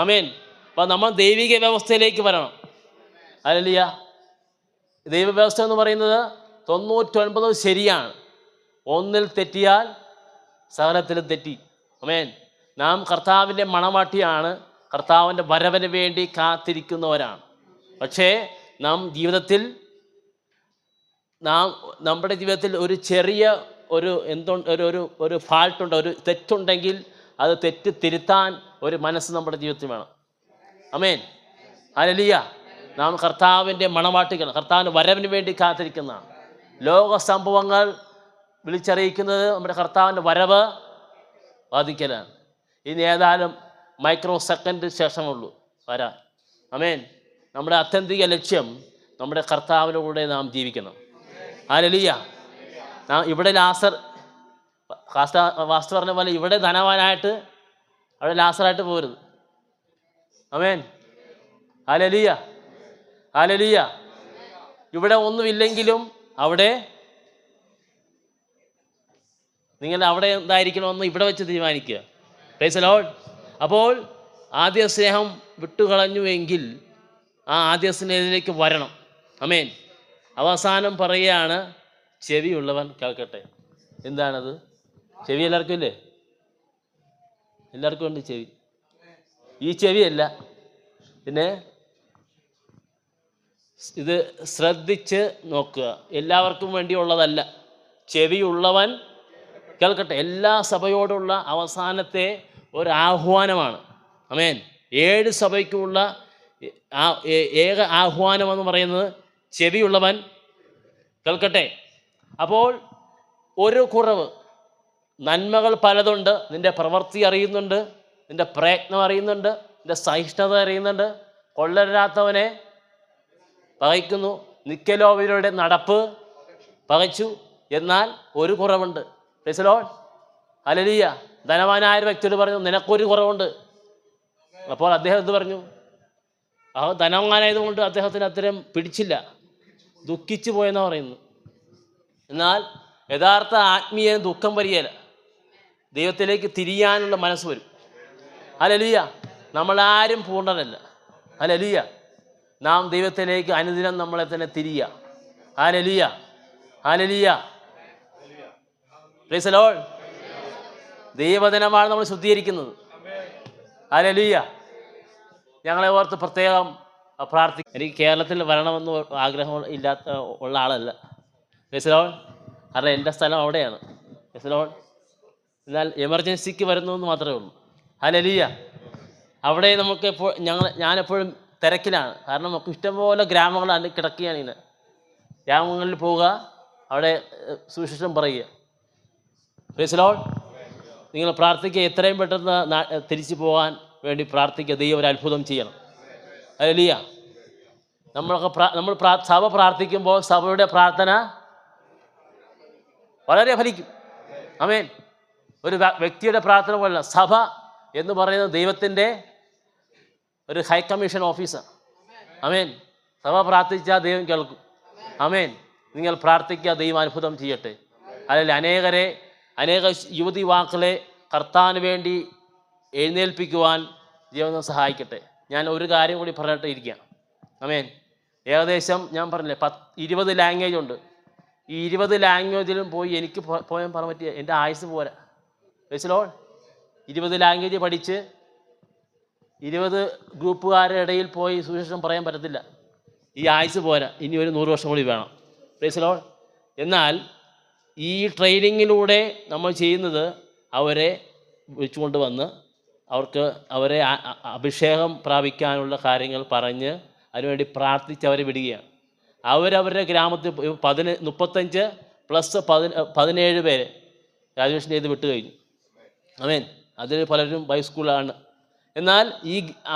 ആമേൻ. അപ്പോൾ നമ്മൾ ദൈവിക വ്യവസ്ഥയിലേക്ക് വരണം. ഹല്ലേലൂയ. ദൈവവ്യവസ്ഥ എന്ന് പറയുന്നത് 99 ശരിയാണ്, ഒന്നിൽ തെറ്റിയാൽ സകലത്തിലും തെറ്റി. ആമേൻ. നാം കർത്താവിൻ്റെ മണവാട്ടിയാണ്, കർത്താവിൻ്റെ വരവിന് വേണ്ടി കാത്തിരിക്കുന്നവരാണ്. പക്ഷേ നമ്മുടെ ജീവിതത്തിൽ ഒരു ചെറിയ ഒരു ഫാൾട്ടുണ്ട്, ഒരു തെറ്റുണ്ടെങ്കിൽ അത് തെറ്റ് തിരുത്താൻ ഒരു മനസ്സ് നമ്മുടെ ജീവിതത്തിൽ വേണം. ആമേൻ. ഹല്ലേലൂയ. നാം കർത്താവിൻ്റെ മണവാട്ടികൾ, കർത്താവിൻ്റെ വരവിന് വേണ്ടി കാത്തിരിക്കുന്നതാണ്. ലോക സംഭവങ്ങൾ വിളിച്ചറിയിക്കുന്നത് നമ്മുടെ കർത്താവിൻ്റെ വരവ് ബാധിക്കലാണ്. ഇനി ഏതായാലും മൈക്രോ സെക്കൻഡ് ശേഷമുള്ളൂ വരാൻ. ആമേൻ. നമ്മുടെ ആത്യന്തിക ലക്ഷ്യം നമ്മുടെ കർത്താവിലൂടെ നാം ജീവിക്കണം. ഹല്ലേലൂയ. ഇവിടെ വാസ്തു പറഞ്ഞ പോലെ ഇവിടെ ധനവാനായിട്ട് അവിടെ ലാസറായിട്ട് പോരുത്. ആമേൻ. ഹല്ലേലൂയ. ഹല്ലേലൂയ. ഇവിടെ ഒന്നുമില്ലെങ്കിലും അവിടെ നിങ്ങൾ അവിടെ എന്തായിരിക്കണമെന്ന് ഇവിടെ വെച്ച് തീരുമാനിക്കുക. Price the Lord. അപ്പോൾ ആദ്യ സ്നേഹം വിട്ടുകളഞ്ഞുവെങ്കിൽ ആ ആദ്യ സ്നേഹത്തിലേക്ക് വരണം. ആമേൻ. അവസാനം പറയുകയാണ്, ചെവിയുള്ളവൻ കേൾക്കട്ടെ. എന്താണത്? ചെവി എല്ലാവർക്കും ഇല്ലേ? എല്ലാവർക്കും ഉണ്ട് ചെവി. ഈ ചെവിയല്ല, പിന്നെ ഇത് ശ്രദ്ധിച്ച് നോക്കുക. എല്ലാവർക്കും വേണ്ടിയുള്ളതല്ല. ചെവിയുള്ളവൻ കേൾക്കട്ടെ. എല്ലാ സഭയോടുള്ള അവസാനത്തെ ഒരു ആഹ്വാനമാണ്. ആമേൻ. 7 സഭയ്ക്കുമുള്ള ഏക ആഹ്വാനം എന്ന് പറയുന്നത് ചെവിയുള്ളവൻ കേൾക്കട്ടെ. അപ്പോൾ ഒരു കുറവ്, നന്മകൾ പലതുണ്ട്. നിൻ്റെ പ്രവൃത്തി അറിയുന്നുണ്ട്, നിൻ്റെ പ്രയത്നം അറിയുന്നുണ്ട്, നിൻ്റെ സഹിഷ്ണുത അറിയുന്നുണ്ട്. കൊള്ളരുതാത്തവനെ പകയ്ക്കുന്നു, നിക്കലോവിലൂടെ നടപ്പ് പകച്ചു. എന്നാൽ ഒരു കുറവുണ്ട്. Price the Lord. ഹല്ലേലൂയ. ധനവാനായ ഒരു വ്യക്തിയോട് പറഞ്ഞു, നിനക്കൊരു കുറവുണ്ട്. അപ്പോൾ അദ്ദേഹം എന്ത് പറഞ്ഞു? ധനവാനായതുകൊണ്ട് അദ്ദേഹത്തിന് അത്തരം പിടിച്ചില്ല, ദുഃഖിച്ചു പോയെന്നാണ് പറയുന്നത്. എന്നാൽ യഥാർത്ഥ ആത്മീയ ദുഃഖം വരികയില്ല, ദൈവത്തിലേക്ക് തിരിയാനുള്ള മനസ്സ് വരും. ഹല്ലേലൂയ. നമ്മളാരും പൂർണ്ണരല്ല. ഹല്ലേലൂയ. നാം ദൈവത്തിലേക്ക് അനുദിനം നമ്മളെ തന്നെ തിരിയുക. Hallelujah. Hallelujah. Praise the Lord. ദൈവവചനമാണ് നമ്മൾ ശുദ്ധീകരിക്കുന്നത്. ഹല്ലേലൂയ. ഞങ്ങളെ ഓർത്ത് പ്രത്യേകം പ്രാർത്ഥിക്കും. എനിക്ക് കേരളത്തിൽ വരണമെന്ന് ആഗ്രഹം ഉള്ള ആളല്ല. Price the Lord. കാരണം എൻ്റെ സ്ഥലം അവിടെയാണ്. Price the Lord. എന്നാൽ എമർജൻസിക്ക് വരുന്നു എന്ന് മാത്രമേ ഉള്ളൂ. ഹല്ലേലൂയ. അവിടെ നമുക്ക് ഞാനെപ്പോഴും തിരക്കിലാണ്. കാരണം നമുക്ക് ഇഷ്ടംപോലെ ഗ്രാമങ്ങൾ കിടക്കുകയാണ്. ഇങ്ങനെ ഗ്രാമങ്ങളിൽ പോവുക, അവിടെ സുവിശേഷം പറയുക. Price the Lord. നിങ്ങൾ പ്രാർത്ഥിക്കുക, എത്രയും പെട്ടെന്ന് തിരിച്ചു പോകാൻ വേണ്ടി പ്രാർത്ഥിക്കുക. ദൈവം ഒരു അത്ഭുതം ചെയ്യണം. ഹല്ലേലൂയ. സഭ പ്രാർത്ഥിക്കുമ്പോൾ സഭയുടെ പ്രാർത്ഥന വളരെ ഫലിക്കും. ആമേൻ. ഒരു വ്യക്തിയുടെ പ്രാർത്ഥന പോലല്ല. സഭ എന്ന് പറയുന്നത് ദൈവത്തിൻ്റെ ഒരു ഹൈ കമ്മീഷൻ ഓഫീസാണ്. ആമേൻ. സഭ പ്രാർത്ഥിച്ചാൽ ദൈവം കേൾക്കും. ആമേൻ. നിങ്ങൾ പ്രാർത്ഥിക്കുക, ദൈവം അത്ഭുതം ചെയ്യട്ടെ. അല്ലെങ്കിൽ അനേക യുവതിവാക്കളെ കർത്താവിന് വേണ്ടി എഴുന്നേൽപ്പിക്കുവാൻ ദൈവം സഹായിക്കട്ടെ. ഞാൻ ഒരു കാര്യം കൂടി പറഞ്ഞിട്ട് ഇരിക്കുക. ആമേൻ. ഏകദേശം ഞാൻ പറഞ്ഞില്ലേ 20 ലാംഗ്വേജ് ഉണ്ട്. ഈ 20 ലാംഗ്വേജിലും പോയി എനിക്ക് പോയാൻ പറയാൻ പറ്റിയ എൻ്റെ ആയുസ് പോരാ. മനസ്സിലോ? 20 ലാംഗ്വേജ് പഠിച്ച് 20 ഗ്രൂപ്പുകാരുടെ ഇടയിൽ പോയി സുവിശേഷം പറയാൻ പറ്റത്തില്ല. ഈ ആയുസ് പോരാ. ഇനി ഒരു 100 വർഷം കൂടി വേണം. മനസ്സിലോ? എന്നാൽ ഈ ട്രെയിനിങ്ങിലൂടെ നമ്മൾ ചെയ്യുന്നത് അവരെ വിളിച്ചുകൊണ്ട് വന്ന് അവരെ അഭിഷേകം പ്രാപിക്കാനുള്ള കാര്യങ്ങൾ പറഞ്ഞ് അതിനുവേണ്ടി പ്രാർത്ഥിച്ച് അവരെ വിടുകയാണ്. അവരവരുടെ ഗ്രാമത്തിൽ 35 പ്ലസ് 17 പേര് ഗ്രാജുവേഷൻ ചെയ്ത് വിട്ട് കഴിഞ്ഞു. ആമേൻ. അതിൽ പലരും ഹൈസ്കൂളാണ്. എന്നാൽ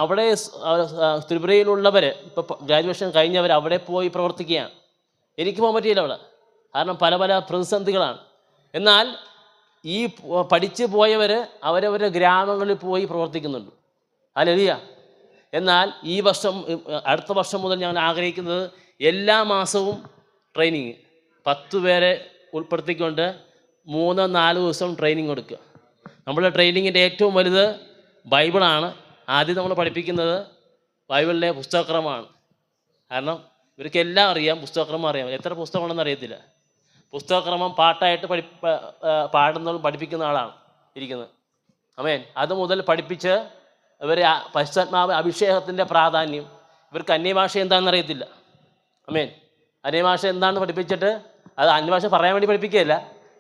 അവിടെ ത്രിപുരയിലുള്ളവർ ഇപ്പോൾ ഗ്രാജുവേഷൻ കഴിഞ്ഞവർ അവിടെ പോയി പ്രവർത്തിക്കുകയാണ്. എനിക്ക് പോകാൻ പറ്റിയില്ല അവിടെ, കാരണം പല പ്രതിസന്ധികളാണ്. എന്നാൽ ഈ പഠിച്ചു പോയവർ അവരവരുടെ ഗ്രാമങ്ങളിൽ പോയി പ്രവർത്തിക്കുന്നുണ്ട്. ഹല്ലേലൂയ. എന്നാൽ ഈ വർഷം അടുത്ത വർഷം മുതൽ ഞാൻ ആഗ്രഹിക്കുന്നത് എല്ലാ മാസവും ട്രെയിനിങ് 10 പേരെ ഉൾപ്പെടുത്തിക്കൊണ്ട് 3-4 ദിവസം ട്രെയിനിങ് കൊടുക്കുക. നമ്മുടെ ട്രെയിനിങ്ങിൻ്റെ ഏറ്റവും വലുത് ബൈബിളാണ്. ആദ്യം നമ്മൾ പഠിപ്പിക്കുന്നത് ബൈബിളിലെ പുസ്തകക്രമമാണ്. കാരണം ഇവർക്കെല്ലാം അറിയാം, പുസ്തകക്രമം അറിയാം. എത്ര പുസ്തകമാണെന്ന് അറിയത്തില്ല. പുസ്തകക്രമം പാട്ടായിട്ട് പാടുന്നതും പഠിപ്പിക്കുന്ന ആളാണ് ഇരിക്കുന്നത്. ആമേൻ. അത് മുതൽ പഠിപ്പിച്ച് ഇവർ പരിശുദ്ധാത്മാവ് അഭിഷേകത്തിൻ്റെ പ്രാധാന്യം, ഇവർക്ക് അന്യഭാഷ എന്താണെന്ന് അറിയത്തില്ല. ആമേൻ. അന്യഭാഷ എന്താണെന്ന് പഠിപ്പിച്ചിട്ട്, അത് അന്യഭാഷ പറയാൻ വേണ്ടി പഠിപ്പിക്കുകയല്ല,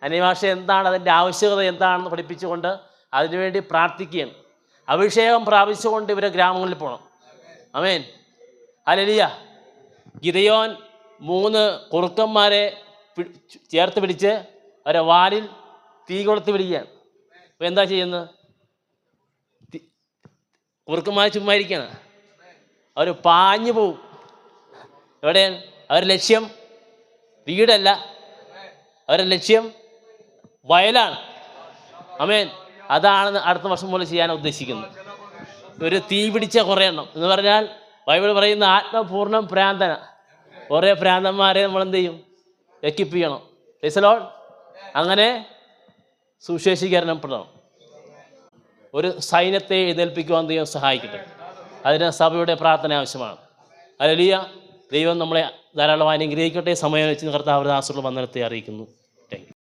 അന്യഭാഷ എന്താണ്, അതിൻ്റെ ആവശ്യകത എന്താണെന്ന് പഠിപ്പിച്ചുകൊണ്ട് അതിനുവേണ്ടി പ്രാർത്ഥിക്കുകയാണ്. അഭിഷേകം പ്രാപിച്ചുകൊണ്ട് ഇവരെ ഗ്രാമങ്ങളിൽ പോകണം. ആമേൻ. ഹല്ലേലൂയ. ഗിദെയോൻ 3 കുറുക്കന്മാരെ ചേർത്ത് പിടിച്ച് അവരെ വാലിൽ തീ കൊളുത്തി വിടുകയാണ്. അപ്പോൾ എന്താ ചെയ്യുന്നത്? കുറുക്കന്മാർ ചുമ്മാ ഇരിക്കുകയാണ്. അവർ പാഞ്ഞു പോവും. എവിടെയാണ് അവരുടെ ലക്ഷ്യം? വീടല്ല, അവരുടെ ലക്ഷ്യം വയലാണ്. ആമേൻ. അതാണ് അടുത്ത വർഷം പോലെ ചെയ്യാൻ ഉദ്ദേശിക്കുന്നത്. ഒരു തീ പിടിച്ച കുറേ എണ്ണം എന്ന് പറഞ്ഞാൽ ബൈബിൾ പറയുന്ന ആത്മപൂർണ്ണം ഭ്രാന്തന. കുറേ ഭ്രാന്തന്മാരെ നമ്മൾ എന്ത് ചെയ്യും? എക്കിപ്പിക്കണം. Praise the Lord. അങ്ങനെ സുവിശേഷീകരണം ഒരു സൈന്യത്തെ എഴുന്നേൽപ്പിക്കുവാൻ ദൈവം സഹായിക്കട്ടെ. അതിന് സഭയുടെ പ്രാർത്ഥന ആവശ്യമാണ്. ഹല്ലേലൂയ. ദൈവം നമ്മളെ ധാരാളമായി അനുഗ്രഹിക്കട്ടെ. സമയം വെച്ച് കർത്താവ് ദാസരുടെ വന്ദനത്തെ അറിയിക്കുന്നു.